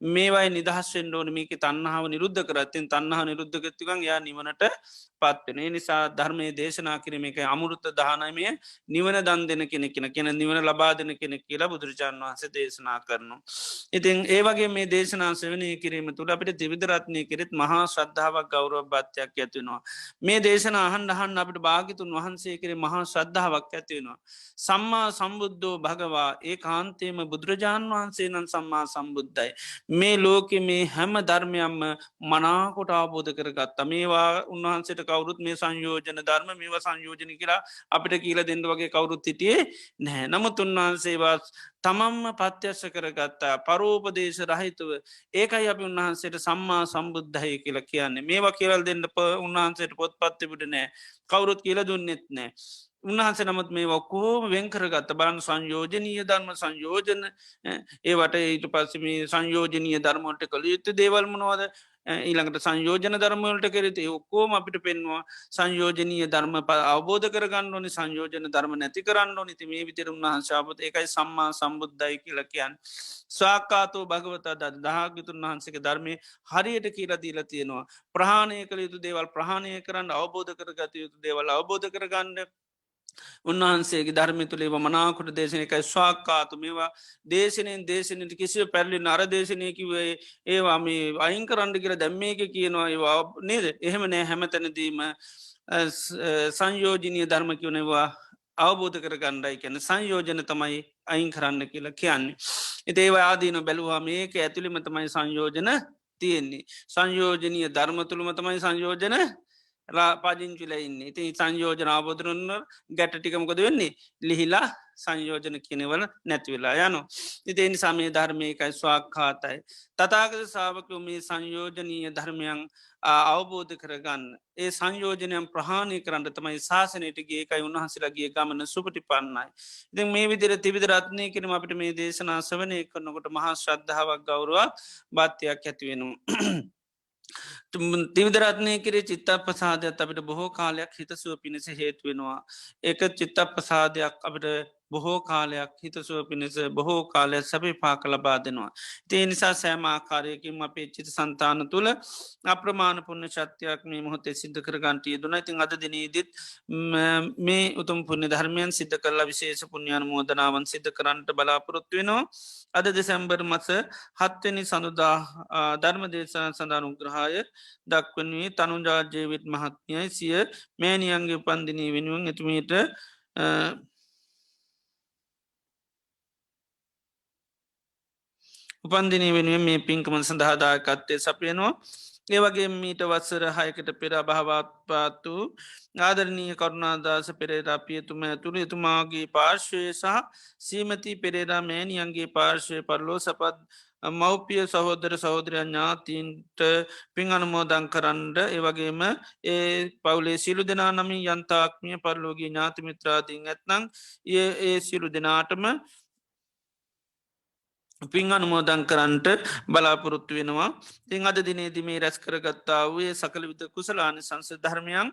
මේවයි නිදහස්ෙන් ෝන මේක තන්නහාව නිරුද්ධ කරත්තින් තන්නහ නිරුද්ධගත්තිකන් යා නිවනට පත්වෙන නිසා ධර්මය දේශනා කිරීම එක අමුෘත දානමය නිවන දන් දෙන කෙනෙ කියෙන නිවන ලබා දෙන කෙනෙ කියලා බුදුරජාණන් වහන්සේ දේශනා කරනු. ඉතින් ඒවගේ මේ දේශනා සවනය කිරීම තුළ අපිට තිවිදරත්නය කෙරෙත් මහා ශ්‍රද්ධාවක් ගෞරව භත්යක් ඇතිවෙනවා. මේ දේශන අහන් අහන් අපට භාගිතුන් වහන්සේ කරේ මහා ශ්‍රද්ධාවක් ඇතිවෙනවා. සම්මා සම්බුද්ධෝ භගවා ඒ කාන්තේම බුදුරජාණන් වහන්සේ නම් සම්මා සම්බුද්ධයි. මේ ලෝකෙ මේ හැම ධර්මයම්ම මනාකොට අවබෝධ කරගත්ත මේවා උන්වහන්සේට කවරුත් මේ සංයෝජන ධර්ම මේවා සංයෝජන කියලා අපිට කියල දෙන්න වගේ කවුරුත් හිටියේ නැහැ නමුත් උන්වහන්සේවා තමම්ම පත්‍යස්ස කරගත්තා පරෝපදේශ රහිතුව ඒකයි අපි උන්වහන්සේට සම්මා සම්බුද්ධහය කියලා කියන්නේ මේවා කියවල් දෙන්න උන්වහන්සේට පොත් පත්තිබුට නෑ කවුරුත් කියල දුන්නෙත් නෑ උන්වහන්සේ නමුත් මේ ඔක්කෝම වෙන්කරගත්ත බලන් සංයෝජනීය ධර්ම සංයෝජන ඒවට ඊට පස්සම සංයෝජනීය ධර්මෝට කළ යුත්ත දේවල්මනවාද ඊළඟට සංයෝජන ධර්මවලට කෙරෙති ඔක්කෝම අපිට පෙන්වා සංයෝජනීය ධර්ම අවබෝධ කරගන්න ඕනි සංයෝජන ධර්ම නැති කරන්න ඕනි ති මේ විතර උන්හන්ශාපත එකයි සම්මා සම්බුද්ධයි කියලකයන් ස්වාකාතෝ භගවත දහගතුන් වහන්සේක ධර්මය හරියට කියලා දීල තියෙනවා ප්‍රහණය කළ යුතු දේවල් ප්‍රහණය කරන්න අවබෝධ කරගත යුතු දේවල් අවබෝධ කරගන්න උන්වහන්සේගේ ධර්මය තුළේ මනාකුට දේශනයකයි ස්වාක්කාතු මේවා දේශනයෙන් දේශනයට කිසිව පැල්ලි නර දේශනයකිවේ ඒවා මේ අයින් කරන්න කියර දැම්මේක කියනවා ඒවා නේද එහෙම නෑ හැමතැනදීම සංයෝජනය ධර්ම කියවනවා අවබෝධ කර ගණ්ඩයි කියන සංයෝජන තමයි අයින් කරන්න කියලා කියන්නේ. එතේවා ආදීන බැලුවා මේක ඇතුළිම තමයි සංයෝජන තියෙන්නේ. සංයෝජනීය ධර්ම තුළම තමයි සංයෝජන පාජිංචිලඉන්න ඉති සංයෝජන ආබෝධරන්න ගැට ටිකමකොද වෙන්නේ ලිහිලා සංයෝජන කියනවල නැතිවෙලා යනු. ඉතිනි සමේ ධර්මයකයි ස්වාක්ඛාතයි. තතාගත සාාවකෝ මේ සංයෝජනීය ධර්මයන් අවබෝධ කරගන්න. ඒ සංයෝජනයම් ප්‍රහාණය කරන්න තමයි ශාසනයටගේ එකයි උන්වහසිලගේ ගමන සුපටි පන්නයි. ඉති මේ විදිර තිවිධ රත්නය කිරීම අපිට මේ දේශනා සවනය කරනකොට මහා ශ්‍රද්ධාවක් ගෞරුවක් බාත්‍යයක් ඇතිවෙනවා. තිවිදරත්නය කරේ චිත්ත ප්‍රසාධයක් අපිට බොහෝ කාලයක් හිතසුව පිණිස හේතුවෙනවා. ඒක චිත්ත ප්‍රසාධයක් අපට බොහෝ කාලයක් හිතසුව පිණිස බොහෝ කාලයක් සැපි පාක ලබා දෙනවා. ඒ නිසා සෑම ආකාරයකින් අපේ චිත සන්තාන තුළ අප්‍රමාණ පුුණ ශත්‍යයක් මේ මොහොතේ සිද්ධ කර ගන්ටය දුන ඉතින් අද දිනීදිත් මේ උතුම් පුුණ ධර්මයන් සිද්ධ කරලා විශේෂ පුුණ්ඥාන මෝදනාවන් සිද්ධ කරන්නට බලාපොරොත්තු වෙනවා. අද දෙසැම්බර් මස 7 වෙනි සඳුදා ධර්ම දේශන සඳහන් උග්‍රහාය දක්වන්නේ තනුජාජයවිත් මහත්මයයි සිය මෑනියන්ගේ උපන්දිනී වෙනුවන් එතුමීට උපන්දිනී වෙනුවෙන් මේ පින්කමන් සඳහාදායකත්තේ සපයනවා. ඒවගේ මීට වත්සර හයකට පෙර භාවත්පාත්තු ආදරණීය කරුණාදාස පෙරේරාපියතුම ඇතුළ එතුමාගේ පාර්ශ්වය සහ සීමති පෙරේරා මෑනියන්ගේ පාර්ශවය පරලෝ සපත් මව්පිය සහෝදර සහෝදරය ඥාතීන්ට පින් අනුමෝදං කරන්ඩ ඒවගේම ඒ පවුලේ සිලු දෙනා නමින් යන්තාක්මිය පරලෝගේ ඥාතිමිත්‍රාදීන් ඇත්නං ඒ සිලු දෙනාටම පින් අනුමෝදං කරන්ට බලාපොරොත්තු වෙනවා. තිං අද දිනේදී මේ රැස් කරගත්තා වූයේ සකල විත කුසලාන සංස ධර්මයන්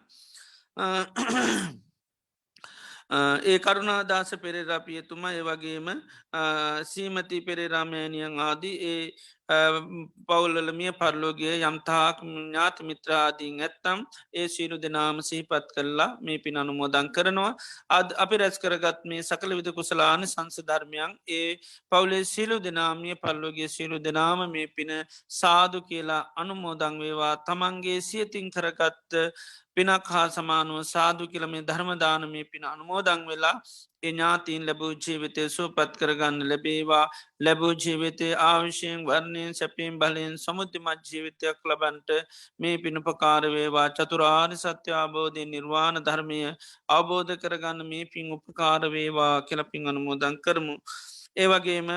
ඒ කරුණාදාස පෙරේරාපියතුමා ඒ වගේම සීමති පෙරේරාමෑනියන් ආදී ඒ පවුල්ලමිය පරලෝගේ යම්තාක් ඥාත මිත්‍රාදීන් ඇත්තම් ඒ සීලු දෙනාම සහිපත් කරලා මේ පින් අනුමෝදං කරනවා. අද අපි රැස් කරගත් මේ සකල විද කුසලාන සංස ධර්මයන් ඒ පවුලේ සිලු දෙනාමිය පල්ලෝගේ සිලු දෙනාම මේ පින සාදු කියලා අනුමෝදං වේවා තමන්ගේ සියතින් කරගත්ත පිනක් හා සමානුව සාදු කියල මේ ධර්මදාන මේ පින අනුමෝදං වෙලා එඥාතිීන් ලැබූ ජීවිතය සුවපත් කරගන්න ලැබේවා ලැබූ ජීවිතය ආවිශයෙන් වර්ණයෙන් සැපීම් බලයෙන් සමුද්ධිමත් ජීවිතයක් ලබන්ට මේ පිණුපකාරවේවා චතුරාරි සත්‍ය අවබෝධය නිර්වාණ ධර්මය අවබෝධ කරගන්න මේ පින් උපකාරවේවා කෙලපින් අනුමෝදං කරමු. ඒවගේම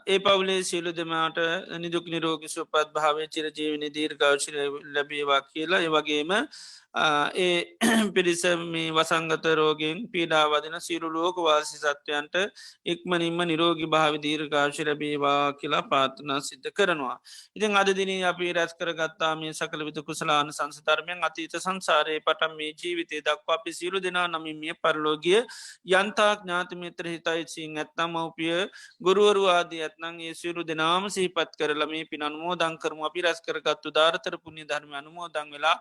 ඒ පවුලේ සියලු දෙමට නිදුක් නිරෝගි සුපත් භාවය චිර ජීවනි දීර්ගෞශිර ලැබේවා කියලා ඒවගේම ඒ පිරිස මේ වසංගත රෝගෙන් පීඩාවදින සිරු ලෝක වාසි සත්වයන්ට ඉක්මනින්ම නිරෝගි භාවි දීර්ඝාශි ලැබේවා කියලා පාත්තුනා සිද්ධ කරනවා. ඉතින් අද දින අපි රැස් කරගත්තා මේ සකල විත කුසලාන සංසධර්මයන් අතීත සංසාරය පටම් මේ ජීවිතය දක්වා අපි සිරු දෙනා නමිමිය පරලෝගිය යන්තාක් ඥාතිමිත්‍ර හිතයිසින් ඇත්නම් මවපිය ගුරුවරු ආදී ඇත්නං ඒ සිරු දෙනාම සිහිපත් කරල මේ පින් අනුමෝදං කරම අපි රැස් කරගත්තු ධාරතර පුුණි ධර්ම අනුමෝදං වෙලා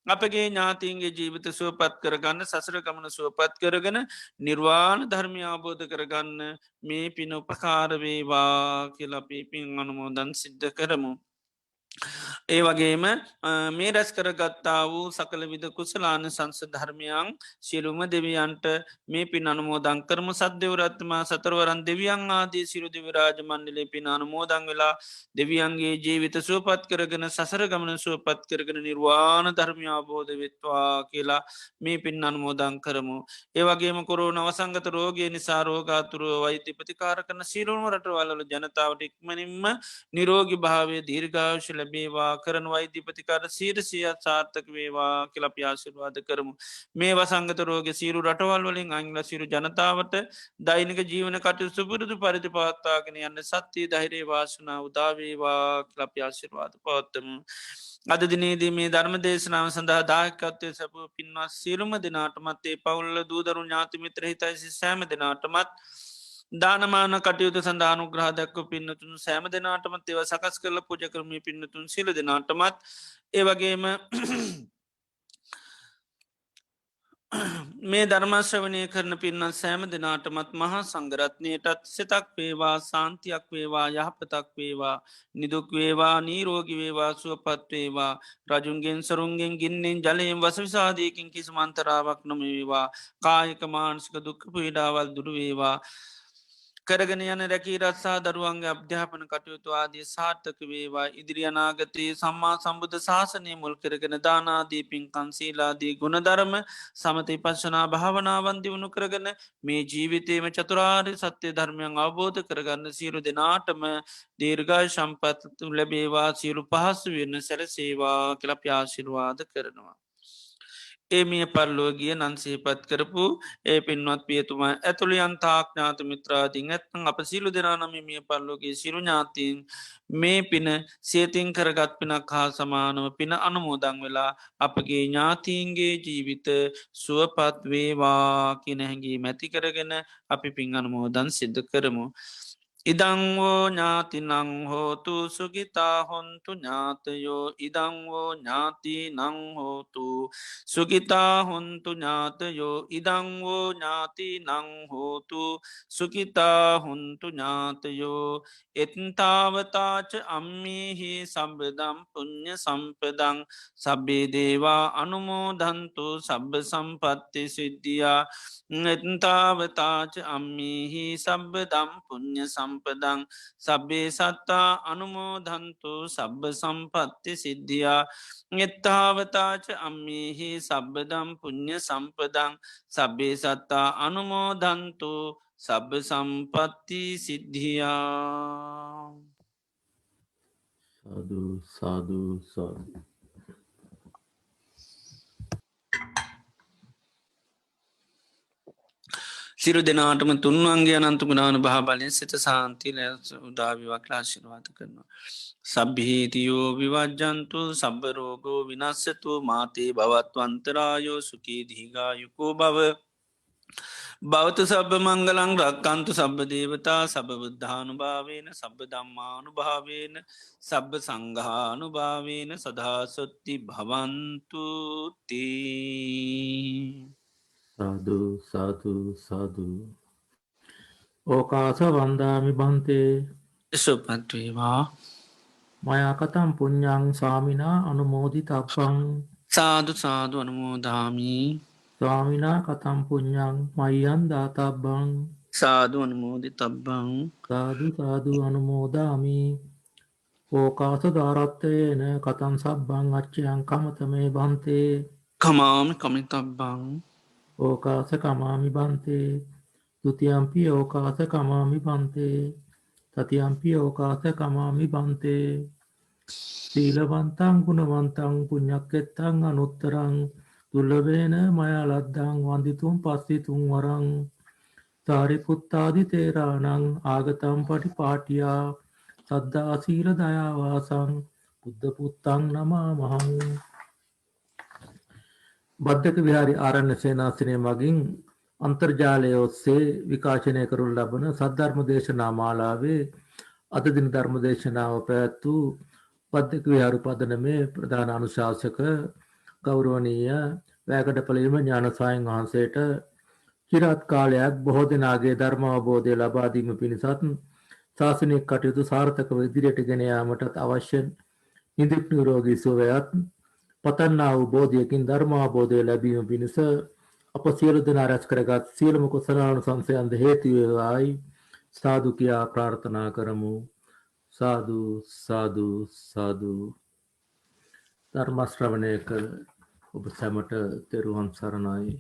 අපගේ ඥාතින්ගේ ජීවිත සුවපත් කරගන්න සසර ගමන සුවපත් කරගෙන නිර්වාණ ධර්මය අවබෝධ කරගන්න මේ පින උපකාරවේවා කියලපී පින් අනුමෝදන් සිද්ධ කරමු. ඒ වගේම මේ රැස් කරගත්තා වූ සකල විද කුසලාන සංස ධර්මයන් සියලුම දෙවියන්ට මේ පින් අනුමෝදං කරම සද්‍යවරත්මා සතරවරන් දෙවියන් ආදී සිරු දෙවිරාජ මණ්ඩලේ පින් අනුමෝදං වෙලා දෙවියන්ගේ ජීවිත සුවපත් කරගෙන සසර ගමන සුවපත් කරගෙන නිර්වාණ ධර්මය අවබෝධ වෙත්වා කියලා මේ පින් අනුමෝදං කරමු. ඒවගේම කොරුණ අවසංගත රෝගය නිසා රෝගාතුරුව වෛති ප්‍රතිකාර කරන සිරුම රටවල්ල ජනතාවට ඉක්මනින්ම නිරෝගි භාවය දීර්ඝාවශ ලැබේවා කරන වෛද්‍යපතිකාර සීරසියත් සාර්ථක වේවා කියලා අපි ආශිර්වාද කරමු මේ වසංගත රෝග සීරු රටවල් වලින් අංගල සිරු ජනතාවට දෛනික ජීවන කටයුතු සුපුරුදු පරිදි පවත්තාගෙන යන්න සත්‍යය ධෛර්ය වාසනාව උදාවේවා කියලා අපි ආශිර්වාද පවත්වමු අද දිනේදී මේ ධර්ම දේශනාව සඳහා දායකත්වය සැපුව පින්වත් සියලුම දෙනාටමත් ඒ පවුල්ල දූදරු ඥාති මිත්‍ර හිතයිසි සෑම දෙනාටමත් දානමාන කටයුතු සඳානු ග්‍රහදක්ව පින්නතුන් සෑම දෙනාටමත් ඒව සකස් කරල පුජ කරමී පින්නතුන් සිල දෙනාටමත් ඒවගේම මේ ධර්මශ්‍රවනය කරන පින්නත් සෑම දෙනාටමත් මහා සංගරත්නයටත් සිතක් වේවා සාන්තියක් වේවා යහපතක් වේවා නිදුක් වේවා නීරෝගි වේවා සුවපත් වේවා රජුන්ගෙන් සරුන්ගෙන් ගින්නෙන් ජලයෙන් වසවිසාදයකින් කිසි මන්තරාවක් නොමේවා කායක මානසික දුක්ඛ පීඩාවල් දුරුවේවා කරගෙන යන රැකී රත්සා දරුවන්ගේ අධ්‍යාපන කටයුතු ආදී සාර්ථක වේවා ඉදිරියනාගතයේ සම්මා සම්බුද්ධ ශාසනය මුල් කරගෙන දානාදී පින්කන් සීලාදී ගුණධර්ම සමති පශ්ශනා භාවනාවන් දියුණු කරගෙන මේ ජීවිතයම චතුරාර්ය සත්‍යය ධර්මයන් අවබෝධ කරගන්න සියලු දෙනාටම දීර්ඝයි සම්පත්තු ලැබේවා සියලු පහසු වෙන්න සැලසේවා කියල ප්‍යාශිර්වාද කරනවා. ඒ මිය පරලෝගිය නන්සේපත් කරපු ඒ පින්වත් පියතුමා ඇතුළි අන්තාඥාත මිත්‍රාතින් ඇත්තන් අප සිලු දෙනානම මිය පරලෝගේ සිරු ඥාතින් මේ පින සේතින් කරගත් පිනක් හා සමානව පින අනුමෝදං වෙලා අපගේ ඥාතීන්ගේ ජීවිත සුවපත් වේවා කියනහැගේ මැති කරගෙන අපි පින් අනුමෝදන් සිද්ධ කරමු. ඉදංවෝ ඥාතිනං හෝතු සුගිතා හොන්තු ඥාතයෝ ඉදංවෝ ඥාති නං හෝතු සුගිතා හොන්තු ඥාතයෝ ඉදංවෝ ඥාති නං හෝතු සුගිතා හොන්තු ඥාතයෝ එත්තාවතාච අම්මිහි සබදම් පුුණ්්‍ය සම්පදං සබ්බේ දේවා අනුමෝදන්තු සබ්බ සම්පත්ති සිද්ධියා එත්තාවතාච අම්මිහි සබ්බදම් පුුණ්්‍ය සම්පදං සබ්බේ සත්තා අනුමෝදන්තු සබ්බ සම්පත්ති සිද්ධියා එත්තාවතාච අම්මිහි සබ්බදම් පුුණ්්‍ය සම්පදං සබ්බේ සත්තා අනුමෝදන්තු සබ්බ සම්පත්ති සිද්ධියා සාදු සාදු සාදු සිරු දෙනාටම තුන්වන්ගේ අනන්තු ගුණාන භාබලයෙන් සිත සාන්ති ලැස උදාවිවක් ලාශිරවාත කරනවා. සබ්හිතියෝ විවජ්ජන්තු සබ්බරෝගෝ විනස්සතු මාතේ භවත්වන්තරායෝ සුකී දිහිගායුකෝ බව භවතු සබ මංගලං රක්කන්තු සබ්බ දේවතා සබ බුද්ධානු භාවේන සබ දම්මානු භාවේන සබ්බ සංඝානු භාවේන සදාසොත්ති භවන්තුතිී සාදු සාදු සාදු ඕකාස වන්දාමි බන්තේ සුපත්වේවා මයාකතම් පුඤ්ඤං සාමිනා අනුමෝදි තක්කං සාදු සාදු අනුමෝදාමී ස්වාමිනා කතම් පුඤ්ඤං මය්යන් දාතබ්බං සාදු අනුමෝදි තබ්බං සාදු සාදු අනුමෝදාමි ඕකාස දාරත්තයේන කතම් සබ්බං අච්චයං කමතමේ බන්තේ කමාමි කමිතබ්බං ඕකාස කමාමි බන්තේ ဒုတိယံ පි ඕකාස කමාමි බන්තේ තතියම්පි ඕකාස කමාමි බන්තේ සීලවන්තං ගුණවන්තං පුඤ්ඤක්කෙත්තං අනුත්තරං දුර්ලභේන මයා ලද්දං වන්දිතුම් පස්සිතුම් වරං සාරිපුත්තාදි තේරාණං ආගතම් පටිපාටියා සද්දා සීල දයා වාසං බුද්ධ පුත්තං නමාමහං. බද්දක විහාරි ආරණ්‍ය සේනාසනය මගින් අන්තර්ජාලය ඔස්සේ විකාශනය කරනු ලබන සද්ධර්ම දේශනා මාලාවේ අද දින ධර්ම දේශනාව පැවැත් වූ බද්දක විහාර උපදනමේ ප්‍රධාන අනුශාසක ගෞරවනීය වැකඩපලීම ඥානසායන් වහන්සේට චිරාත් කාලයක් බොහෝ දෙනාගේ ධර්ම අවබෝධය ලබා දීම පිණිසත් ශාසනික කටයුතු සාර්ථකව ඉදිරියට ගෙන යාමටත් අවශ්‍ය නිදුක් නිරෝගී සුවයත් පතන්නා වූ බෝධියකින් ධර්ම අවබෝධය ලැබීම පිණිස අප සියලු දෙනා රැස් කරගත් සියලුම කුසලානුසංසයන්ද හේතු වේවායි සාදු කියා ප්‍රාර්ථනා කරමු. සාදු සාදු සාදු. ධර්ම ශ්‍රවණය කළ ඔබ සැමට තෙරුවන් සරණයි.